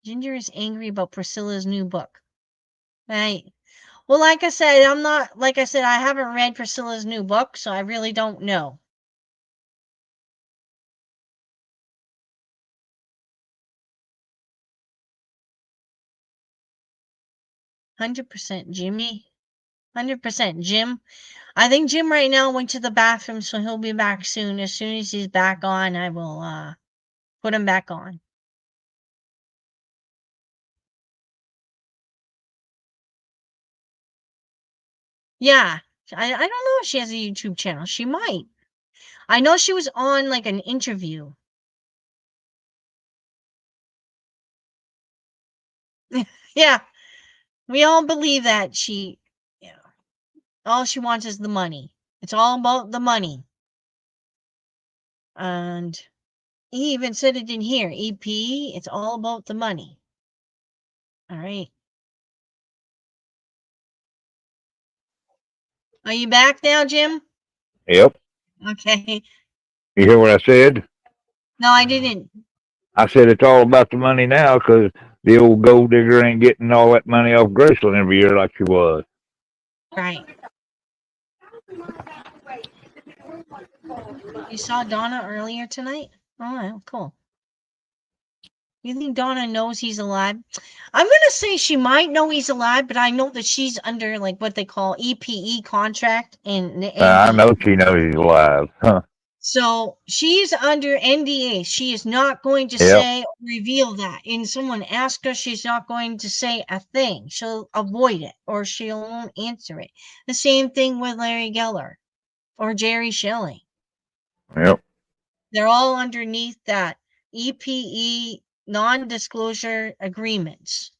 Ginger is angry about Priscilla's new book. Right. Well, like I said, I haven't read Priscilla's new book, so I really don't know. $100% Jimmy. 100% Jim. I think Jim right now went to the bathroom, so he'll be back soon. As soon as he's back on, I will put him back on. Yeah. I don't know if she has a YouTube channel. She might. I know she was on like an interview. Yeah. We all believe that all she wants is the money. It's all about the money. And he even said it in here. EP, it's all about the money. All right. Are you back now, Jim? Yep. Okay. You hear what I said? No, I didn't. I said it's all about the money now because the old gold digger ain't getting all that money off Graceland every year like she was. Right. You saw Donna earlier tonight? Oh, cool. You think Donna knows he's alive? I'm going to say she might know he's alive, but I know that she's under like what they call EPE contract and the I NDA. know she knows he's alive. Huh. So she's under NDA. She is not going to Yep. say or reveal that. And someone asks her, she's not going to say a thing. She'll avoid it or she won't answer it. The same thing with Larry Geller or Jerry Shelley. Yep. They're all underneath that EPE non-disclosure agreements.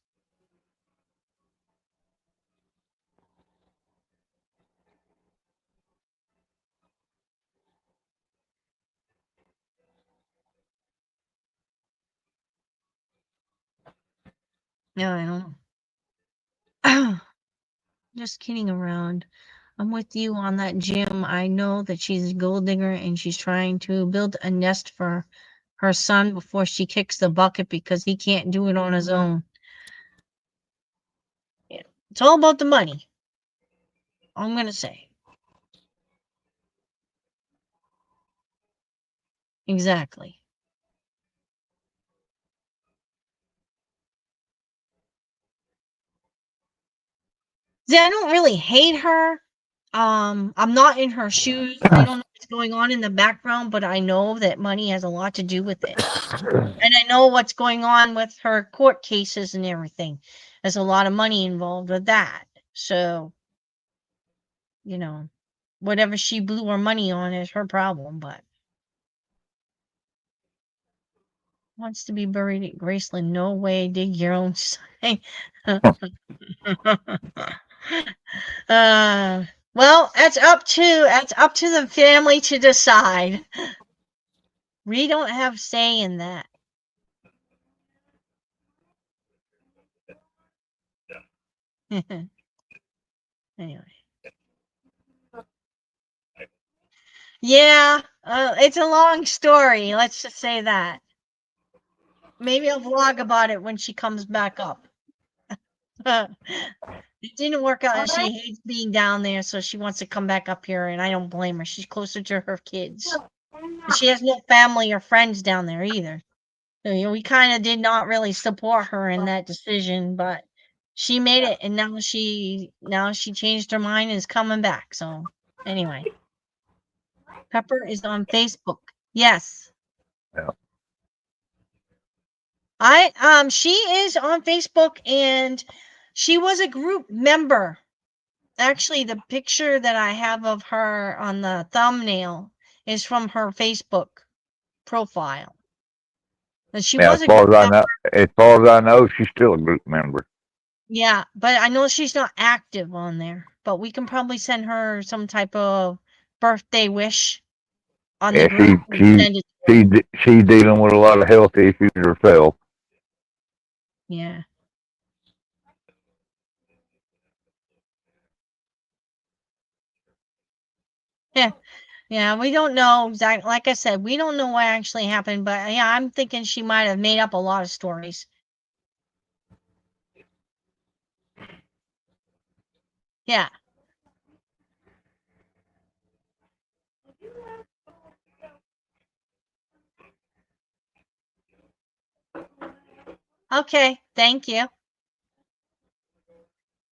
Yeah, I don't know. Just kidding around. I'm with you on that, Jim. I know that she's a gold digger and she's trying to build a nest for her son before she kicks the bucket because he can't do it on his own. Yeah. It's all about the money. I'm going to say. Exactly. See, I don't really hate her. I'm not in her shoes. I don't know what's going on in the background, but I know that money has a lot to do with it. And I know what's going on with her court cases and everything. There's a lot of money involved with that. So, you know, whatever she blew her money on is her problem, but wants to be buried at Graceland. No way, dig your own site. Well, that's up to the family to decide. We don't have say in that. Anyway. Yeah, it's a long story. Let's just say that. Maybe I'll vlog about it when she comes back up. It didn't work out. She hates being down there, so she wants to come back up here, and I don't blame her. She's closer to her kids. And she has no family or friends down there either. So, we kind of did not really support her in that decision, but she made it, and now she changed her mind and is coming back. So anyway, Pepper is on Facebook. Yes. Yeah. She is on Facebook and she was a group member. Actually, the picture that I have of her on the thumbnail is from her Facebook profile. And she Yeah, was a group member. as far as I know, she's still a group member. Yeah, but I know she's not active on there. But we can probably send her some type of birthday wish on the Yeah, group and send it. she's dealing with a lot of health issues herself. Yeah. Yeah. Yeah, we don't know exactly. Like I said, we don't know what actually happened, but yeah, I'm thinking she might have made up a lot of stories. Yeah. Okay. Thank you.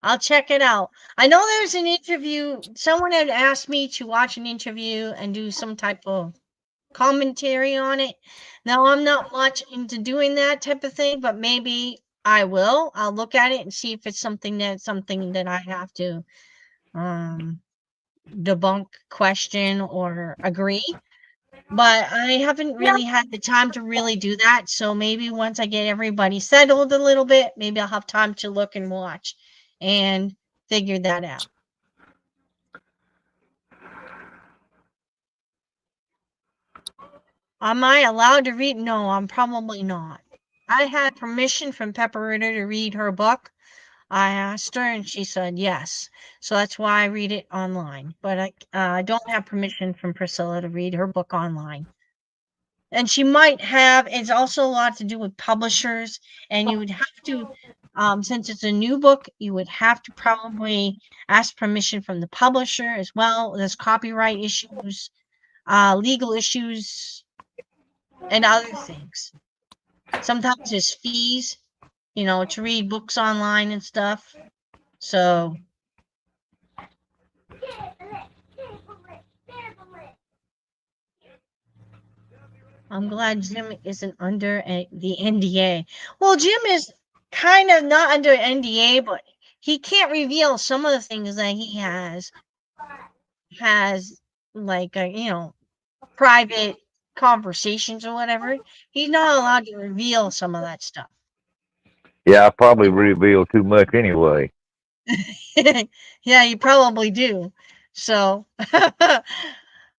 I'll check it out. I know there's an interview. Someone had asked me to watch an interview and do some type of commentary on it. Now, I'm not much into doing that type of thing, but maybe I will. I'll look at it and see if it's something that I have to debunk, question, or agree. But I haven't really had the time to really do that. So maybe once I get everybody settled a little bit, maybe I'll have time to look and watch and figure that out. Am I allowed to read? No, I'm probably not. I had permission from Pepperita to read her book. I asked her and she said yes. So that's why I read it online. But I don't have permission from Priscilla to read her book online. And she might have. It's also a lot to do with publishers, and you would have to, since it's a new book, you would have to probably ask permission from the publisher as well. There's copyright issues, legal issues, and other things. Sometimes there's fees, to read books online and stuff. So I'm glad Jim isn't under the NDA. Well, Jim is kind of not under NDA, but he can't reveal some of the things that he has like private conversations or whatever, he's not allowed to reveal some of that stuff. Yeah, I probably reveal too much anyway. Yeah, you probably do. So,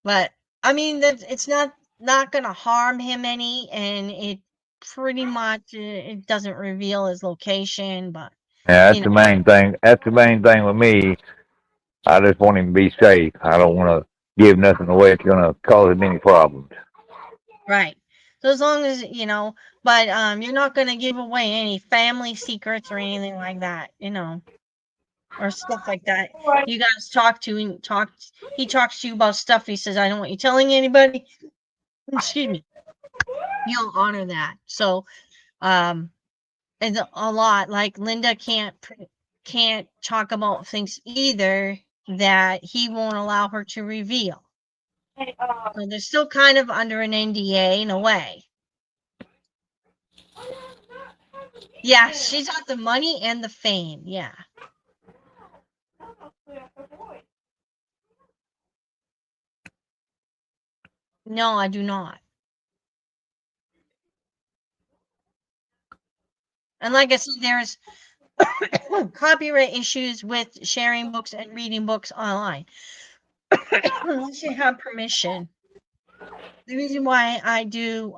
but I mean that it's not gonna harm him any, and it pretty much it doesn't reveal his location, but Yeah, you that's know, the main thing. That's the main thing with me. I just want him to be safe. I don't want to give nothing away that's gonna cause him any problems. right. So as long as but you're not gonna give away any family secrets or anything like that, or stuff like that. You guys he talks to you about stuff. He says, I don't want you telling anybody. Excuse me. You'll honor that. So, um, and a lot like Linda can't talk about things either that he won't allow her to reveal. Hey, So they're still kind of under an NDA in a way. Yeah, she's got the money and the fame. Yeah. No, I do not. And like I said, there's copyright issues with sharing books and reading books online. Unless you have permission. The reason why I do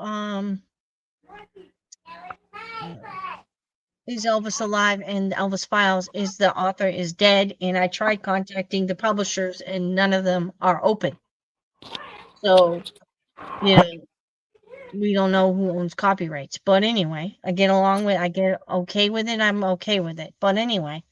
is Elvis Alive and Elvis Files is the author is dead, and I tried contacting the publishers and none of them are open. So, we don't know who owns copyrights. But anyway, I get okay with it, I'm okay with it. But anyway,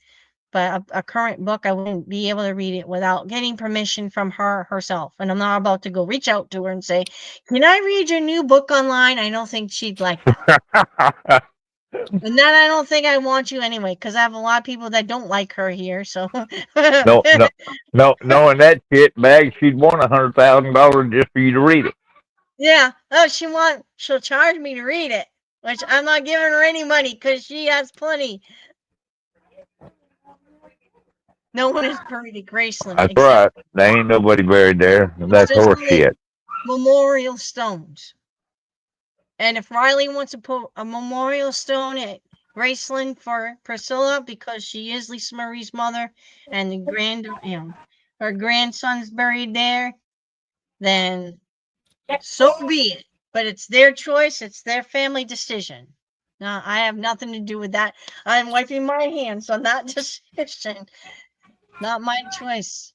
but a current book, I wouldn't be able to read it without getting permission from her herself. And I'm not about to go reach out to her and say, can I read your new book online? I don't think she'd like that. And then I don't think I want you anyway, because I have a lot of people that don't like her here. So No, no, no, knowing that shit bag, she'd want $100,000 just for you to read it. yeah. Oh, she'll charge me to read it, which I'm not giving her any money because she has plenty. No one is buried at Graceland. That's Except right. There ain't nobody buried there. That's just horse shit. memorial stones. And if Riley wants to put a memorial stone at Graceland for Priscilla because she is Lisa Marie's mother and her grandson's buried there, then so be it. But it's their choice, it's their family decision. Now, I have nothing to do with that. I'm wiping my hands on that decision. Not my choice.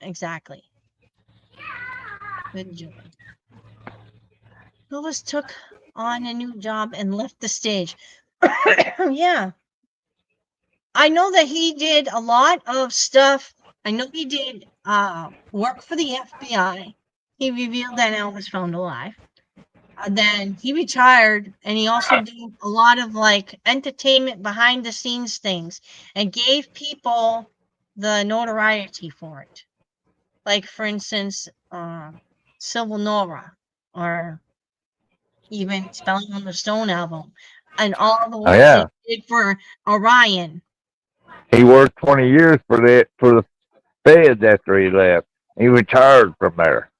Exactly. Good job. Elvis took on a new job and left the stage. Yeah. I know that he did a lot of stuff. I know he did work for the FBI. He revealed that Elvis found alive. Then he retired, and he also did a lot of like entertainment behind the scenes things and gave people the notoriety for it. Like, for instance, Civil Nora, or even Spelling on the Stone album, and all the work that he did for Orion. He worked 20 years for the feds after he left. He retired from there.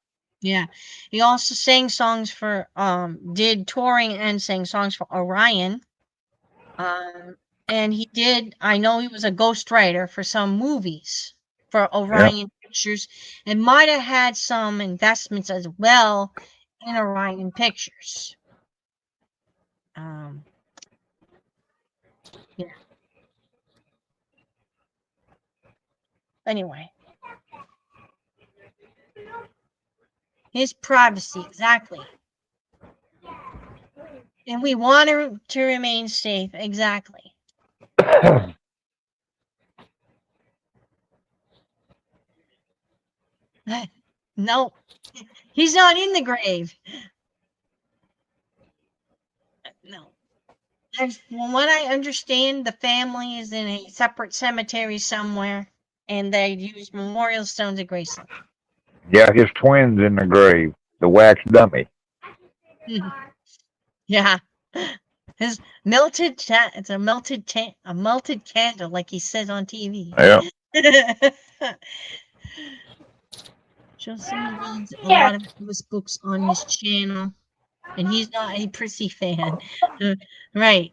Yeah. He also sang songs for did touring and sang songs for Orion. And I know he was a ghostwriter for some movies for Orion Pictures, and might have had some investments as well in Orion Pictures. Yeah. Anyway. His privacy, exactly. And we want her to remain safe, exactly. No, he's not in the grave. No. From what I understand, the family is in a separate cemetery somewhere, and they use memorial stones at Graceland. Yeah, his twins in the grave, the wax dummy. Yeah. His melted it's a melted candle, like he says on TV. Yeah. Justin reads a lot of Elvis books on his channel, and he's not a Prissy fan. Right.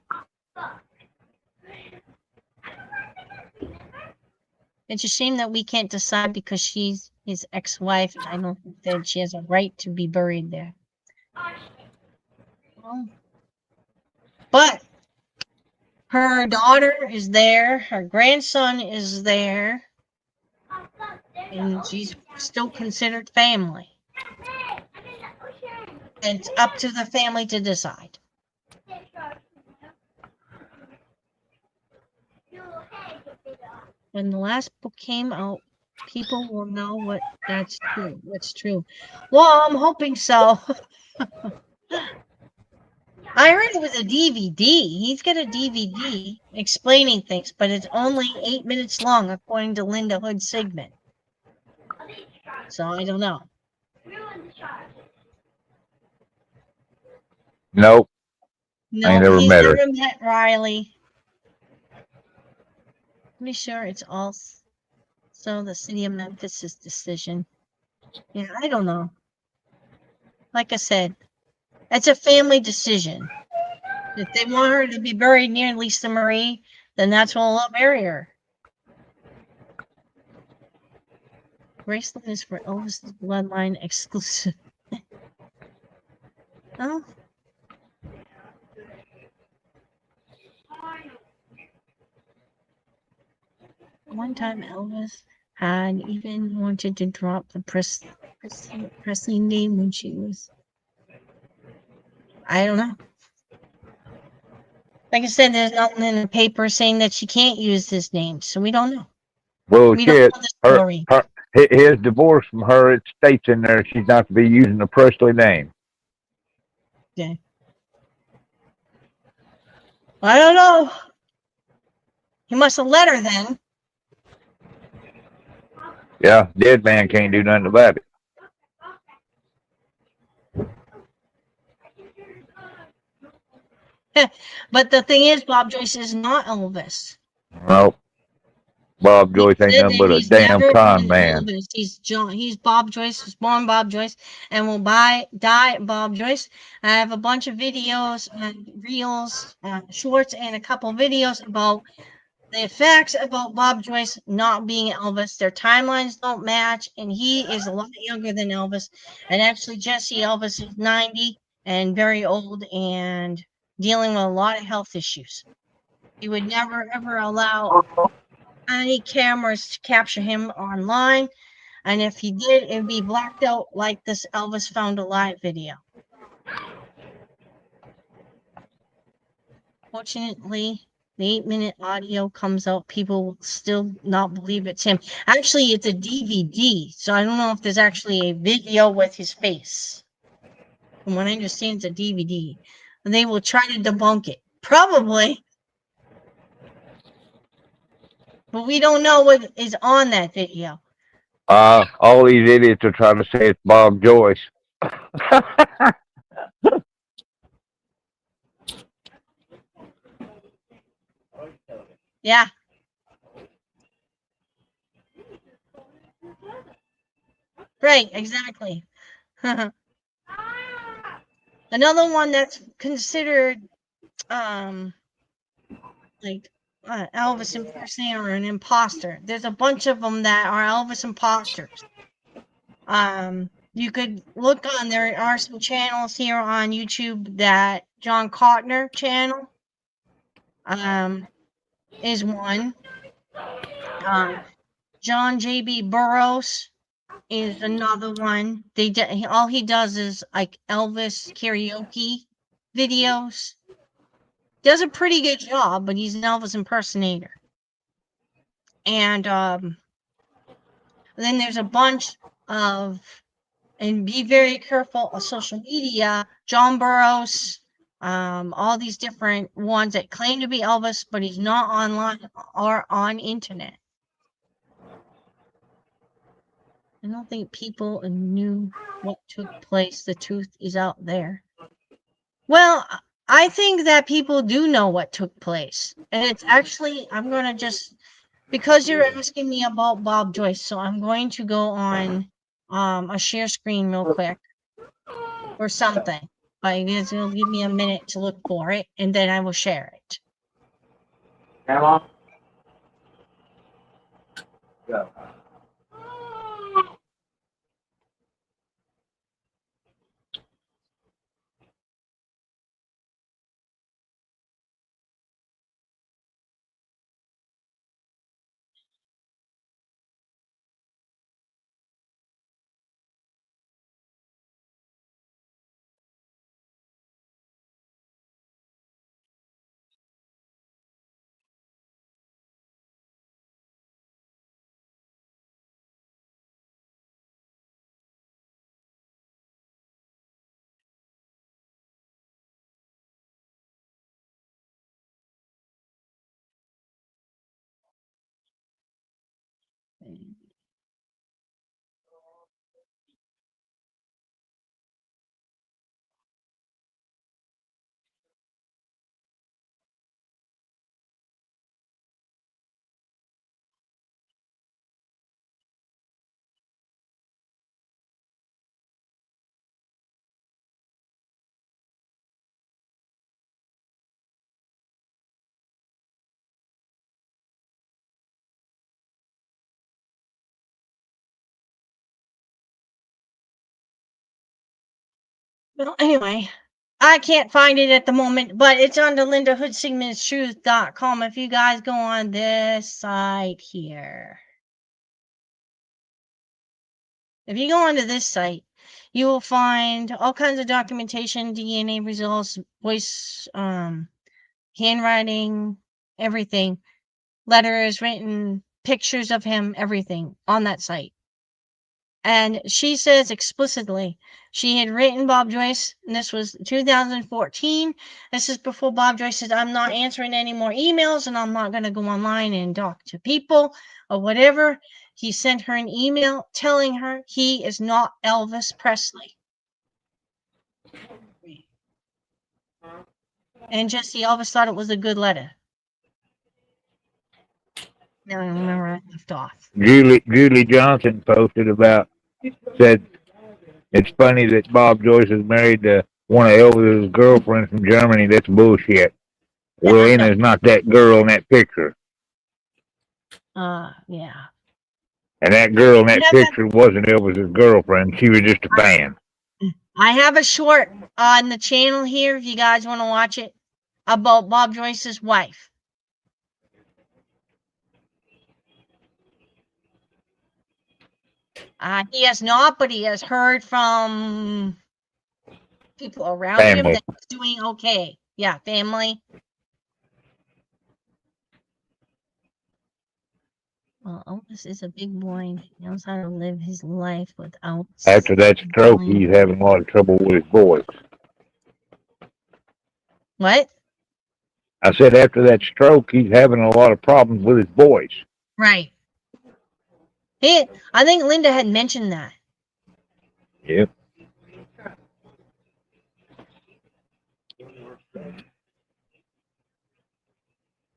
It's a shame that we can't decide because she's his ex-wife, and I don't think that she has a right to be buried there. Well, but her daughter is there, her grandson is there, and she's still considered family. And it's up to the family to decide. When the last book came out, people will know what's true. Well, I'm hoping so. I heard it was a DVD. He's got a DVD explaining things, but it's only 8 minutes long, according to Linda Hood Sigmund. So I don't know. Nope. No, I ain't never he's met her. never met Riley. Pretty sure it's also the city of Memphis' decision. Yeah, I don't know. Like I said, it's a family decision. If they want her to be buried near Lisa Marie, then that's where they'll bury her. Graceland is for Elvis's bloodline exclusive. Oh. One time Elvis had even wanted to drop the Presley name when she was... I don't know. Like I said, there's nothing in the paper saying that she can't use this name, so we don't know. Well, We don't shit. know the story. His divorce from her, it states in there she's not to be using the Presley name. Okay. I don't know. He must have let her then. Yeah, dead man can't do nothing about it. But the thing is, Bob Joyce is not Elvis. Nope. Bob Joyce ain't Said nothing that but a he's damn never con been man. Elvis. He's Bob Joyce, was born Bob Joyce, and will die Bob Joyce. I have a bunch of videos and reels, shorts, and a couple videos about the facts about Bob Joyce not being Elvis. Their timelines don't match, and he is a lot younger than Elvis. And actually, Jesse Elvis is 90 and very old and dealing with a lot of health issues. He would never, ever allow any cameras to capture him online. And if he did, it would be blacked out like this Elvis Found Alive video. Fortunately, the 8-minute audio comes out. People will still not believe it's him. Actually, it's a DVD, so I don't know if there's actually a video with his face. From what I understand, it's a DVD. And they will try to debunk it. Probably. But we don't know what is on that video. All these idiots are trying to say it's Bob Joyce. Yeah. Right, exactly. Another one that's considered like Elvis impersonator or an imposter. There's a bunch of them that are Elvis imposters. You could look on, there are some channels here on YouTube. That John Cotner channel is one. John J.B. Burroughs is another one. All he does is like Elvis karaoke videos. Does a pretty good job, but he's an Elvis impersonator. And then there's a bunch of, and be very careful of social media, John Burroughs, all these different ones that claim to be Elvis, but he's not online or on internet. I don't think people knew what took place. The truth is out there. Well, I think that people do know what took place. And it's actually, I'm going to just, because you're asking me about Bob Joyce, so I'm going to go on a share screen real quick or something. But you guys will give me a minute to look for it, and then I will share it. How long? Well, anyway, I can't find it at the moment, but it's on the LindaHoodSigmundstruth.com. If you guys go on this site here, if you go onto this site, you will find all kinds of documentation, DNA results, voice, handwriting, everything, letters written, pictures of him, everything on that site. And she says explicitly she had written Bob Joyce, and this was 2014. This is before Bob Joyce said, I'm not answering any more emails and I'm not going to go online and talk to people or whatever. He sent her an email telling her he is not Elvis Presley. And Jesse Elvis thought it was a good letter. Now I remember I left off. Julie Johnson said it's funny that Bob Joyce is married to one of Elvis's girlfriends from Germany. That's bullshit. Well, Lena's not that girl in that picture. Yeah. And that girl in that picture wasn't Elvis's girlfriend. She was just a fan. I have a short on the channel here if you guys want to watch it about Bob Joyce's wife. He has not, but he has heard from people around him that he's doing okay. Yeah, family. Well, Elvis is a big boy and he knows how to live his life without. After that stroke, he's having a lot of trouble with his voice. What? I said after that stroke, he's having a lot of problems with his voice. Right. I think Linda had mentioned that. Yep.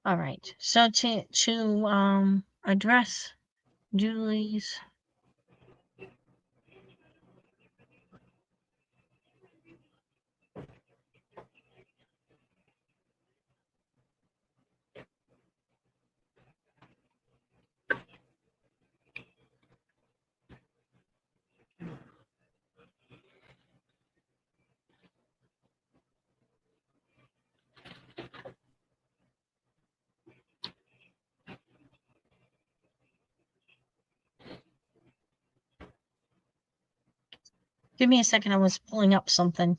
All right. So to address Julie's Give me a second. I was pulling up something.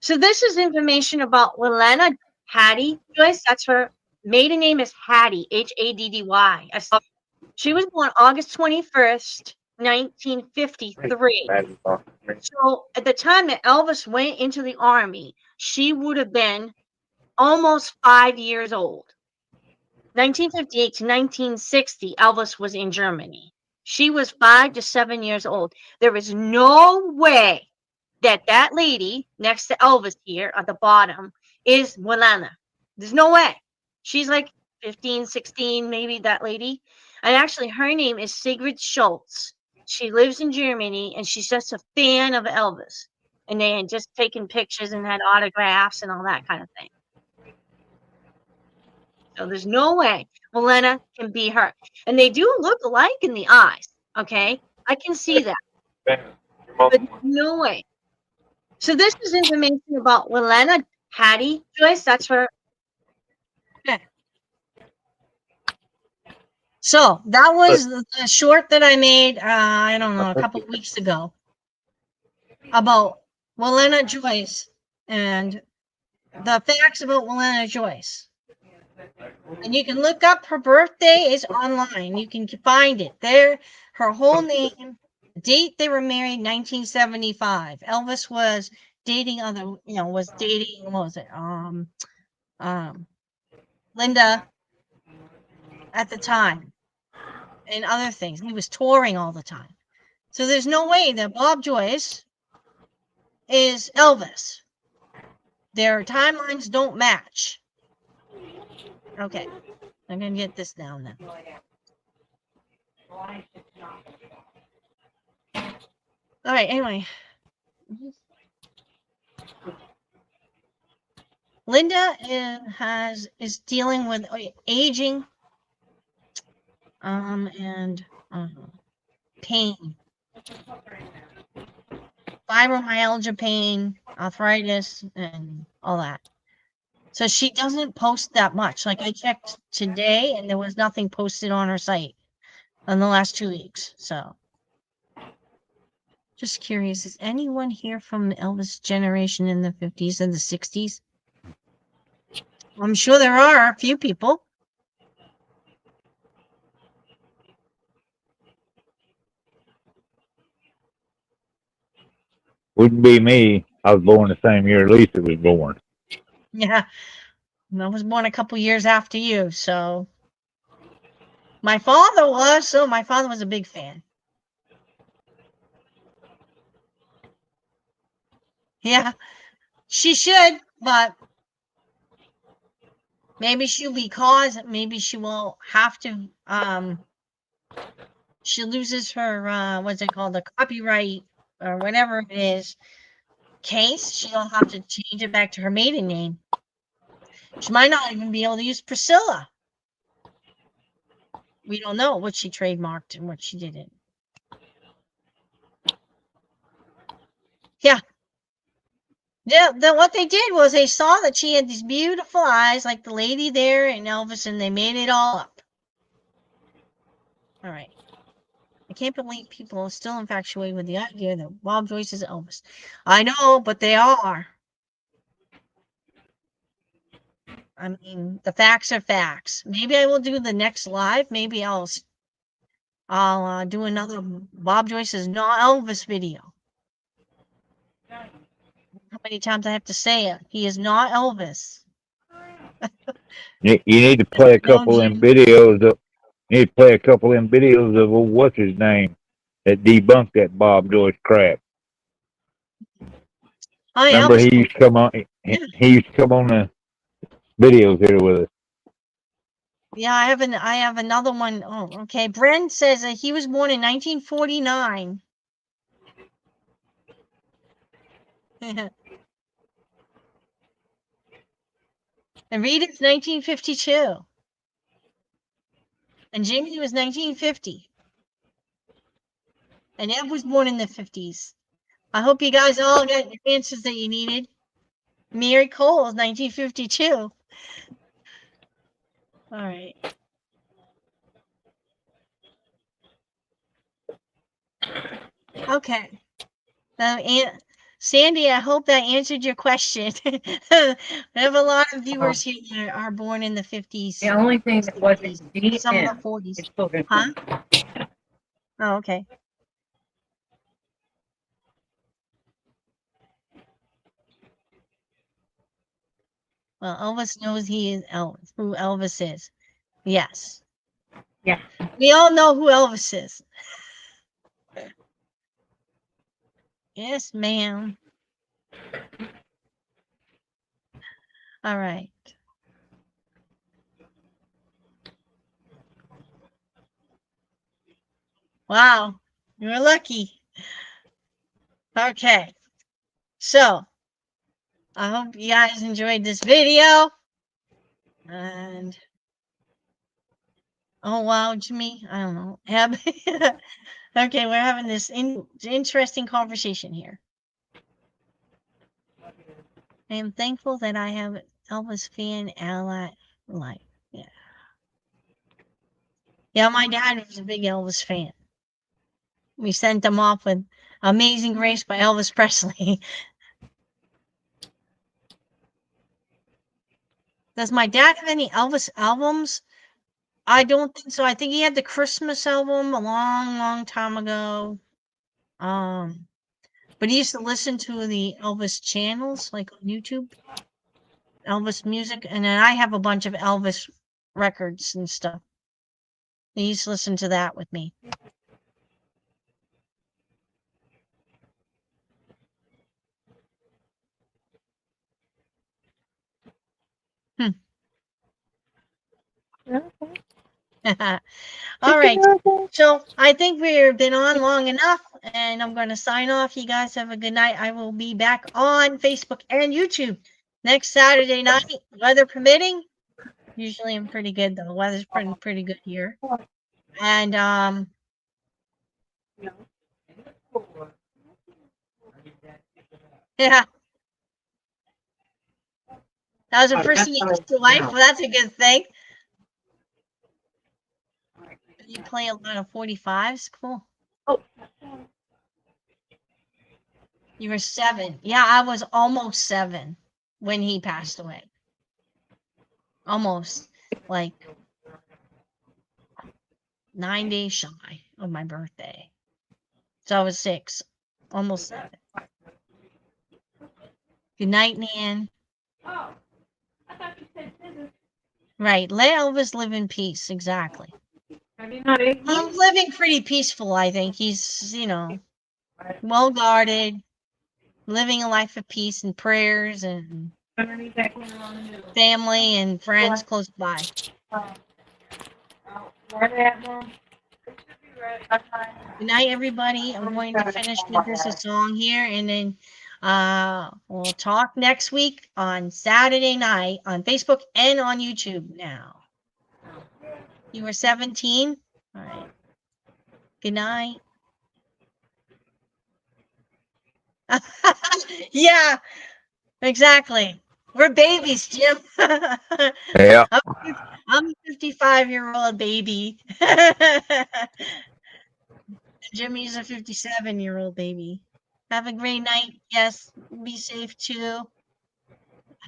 So this is information about Lilena Hattie Joyce. That's her maiden name is Hattie, Haddy. She was born August 21st, 1953. So at the time that Elvis went into the army, she would have been almost 5 years old. 1958 to 1960, Elvis was in Germany. She was 5 to 7 years old. There is no way that lady next to Elvis here at the bottom is Wilana. There's no way. She's like 15, 16, maybe that lady. And actually, her name is Sigrid Schultz. She lives in Germany, and she's just a fan of Elvis. And they had just taken pictures and had autographs and all that kind of thing. So there's no way Milena can be her. And they do look alike in the eyes. Okay. I can see that. But no way. So this is information about Wilena Hattie Joyce. That's her. Okay. So that was the short that I made, I don't know, a couple of weeks ago about Wilena Joyce and the facts about Wilena Joyce. And you can look up her birthday is online. You can find it there. Her whole name, date they were married, 1975. Elvis was dating what was it? Linda at the time and other things. He was touring all the time. So there's no way that Bob Joyce is Elvis. Their timelines don't match. Okay. I'm going to get this down now. All right, anyway. Linda is dealing with aging and pain. Fibromyalgia pain, arthritis, and all that. So she doesn't post that much. Like I checked today and there was nothing posted on her site in the last 2 weeks. So just curious, is anyone here from the Elvis generation in the 50s and the 60s? I'm sure there are a few people. Wouldn't be me. I was born the same year Lisa was born. Yeah. I was born a couple years after you, so my father was a big fan. Yeah, she should, but maybe maybe she won't have to, she loses her, what's it called, the copyright or whatever it is case, she'll have to change it back to her maiden name. She might not even be able to use Priscilla. We don't know what she trademarked and what she didn't. Yeah. Yeah, what they did was they saw that she had these beautiful eyes like the lady there in Elvis, and they made it all up. All right. I can't believe people are still infatuated with the idea that Bob Joyce is Elvis. I know, but they are. I mean, the facts are facts. Maybe I will do the next live. Maybe I'll do another Bob Joyce is not Elvis video. How many times I have to say it? He is not Elvis. You need to play a couple of them videos of. You need to play a couple of them videos of what's his name that debunked that Bob Joyce crap. Remember, Elvis. he used to come on. He used to come on the videos here with us. Yeah, I have another one. Oh, okay. Brent says that he was born in 1949. And Rita's 1952. And Jimmy was 1950. And Ed was born in the 50s. I hope you guys all got the answers that you needed. Mary Cole is 1952. All right. Okay. Sandy, I hope that answered your question. I have a lot of viewers here that are born in the 50s. The only thing that wasn't some in the 40s. Huh? Oh, okay. Well, Elvis knows he is Elvis, who Elvis is. Yes. Yeah. We all know who Elvis is. Yes, ma'am. All right. Wow, you're lucky. Okay, so I hope you guys enjoyed this video. And oh wow, Jimmy, I don't know. Okay, we're having this interesting conversation here. I am thankful that I have Elvis fan ally life. Yeah. Yeah, my dad was a big Elvis fan. We sent him off with Amazing Grace by Elvis Presley. Does my dad have any Elvis albums? I don't think so. I think he had the Christmas album a long, long time ago. But he used to listen to the Elvis channels, like on YouTube, Elvis music, and then I have a bunch of Elvis records and stuff. He used to listen to that with me. All right. So I think we've been on long enough, and I'm going to sign off. You guys have a good night. I will be back on Facebook and YouTube next Saturday night, weather permitting. Usually I'm pretty good, though. The weather's pretty good here. And yeah. That was the first thing you used to life. Well, that's a good thing. You play a lot of 45s. Cool. Oh. You were 7. Yeah, I was almost 7 when he passed away. Almost. Like 9 days shy of my birthday. So I was 6. Almost 7. Good night, Nan. Oh, I thought you said scissors. Right. Let Elvis live in peace. Exactly. Have you not eaten? He's living pretty peaceful, I think. He's, well guarded, living a life of peace and prayers and Underneath that corner on the middle. family and friends close by. Where they at, Mom? It should be right. Okay. Good night, everybody. I'm going to finish with this a song here, and then we'll talk next week on Saturday night on Facebook and on YouTube now. You were 17? All right. Good night. Yeah, exactly. We're babies, Jim. Yeah. I'm a 55-year-old baby. Jimmy's a 57-year-old baby. Have a great night. Yes, be safe too.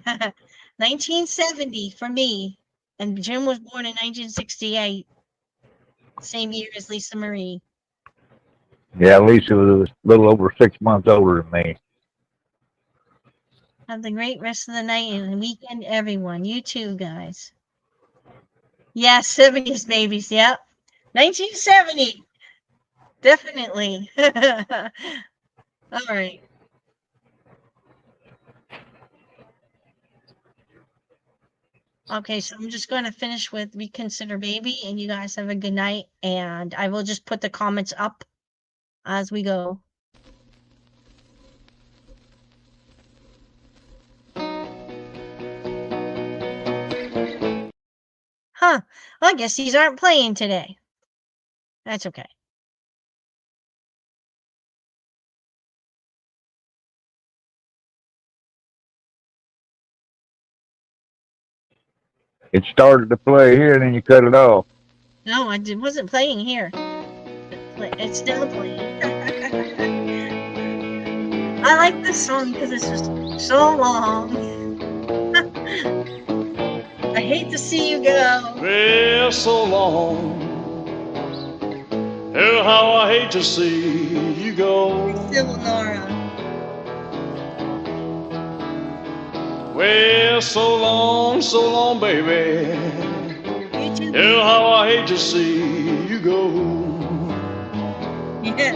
1970 for me. And Jim was born in 1968. Same year as Lisa Marie. Yeah, Lisa was a little over 6 months older than me. Have the great rest of the night and weekend, everyone. You too, guys. Yes, 70s babies. Yep. 1970. Definitely. All right. Okay, so I'm just going to finish with Reconsider Baby, and you guys have a good night. And I will just put the comments up as we go. Huh. Well, I guess these aren't playing today. That's okay. It started to play here, and then you cut it off. No, wasn't playing here. It's still playing. I like this song because it's just so long. I hate to see you go. Well, so long. Oh, how I hate to see you go. Still Nora. Well, so long, baby. You too. Oh, how I hate to see you go. Yeah.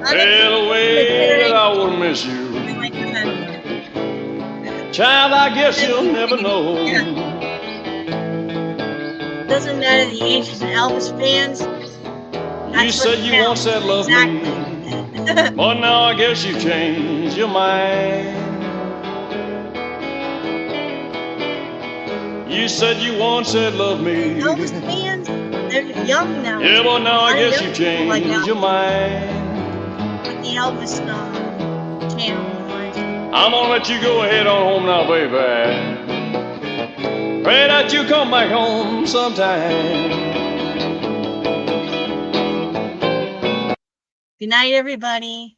Well, the way that I would miss you. I like that. Child, I guess you'll never know. Doesn't matter the ages of Elvis fans. You said you once said love me, but now I guess you changed your mind. You said you once said love me. Elvis fans, they're young now. Yeah, but now I guess you changed changed your mind. Like the Elvis channel. I'm gonna let you go ahead on home now, baby. Pray that you come back home sometime. Good night, everybody.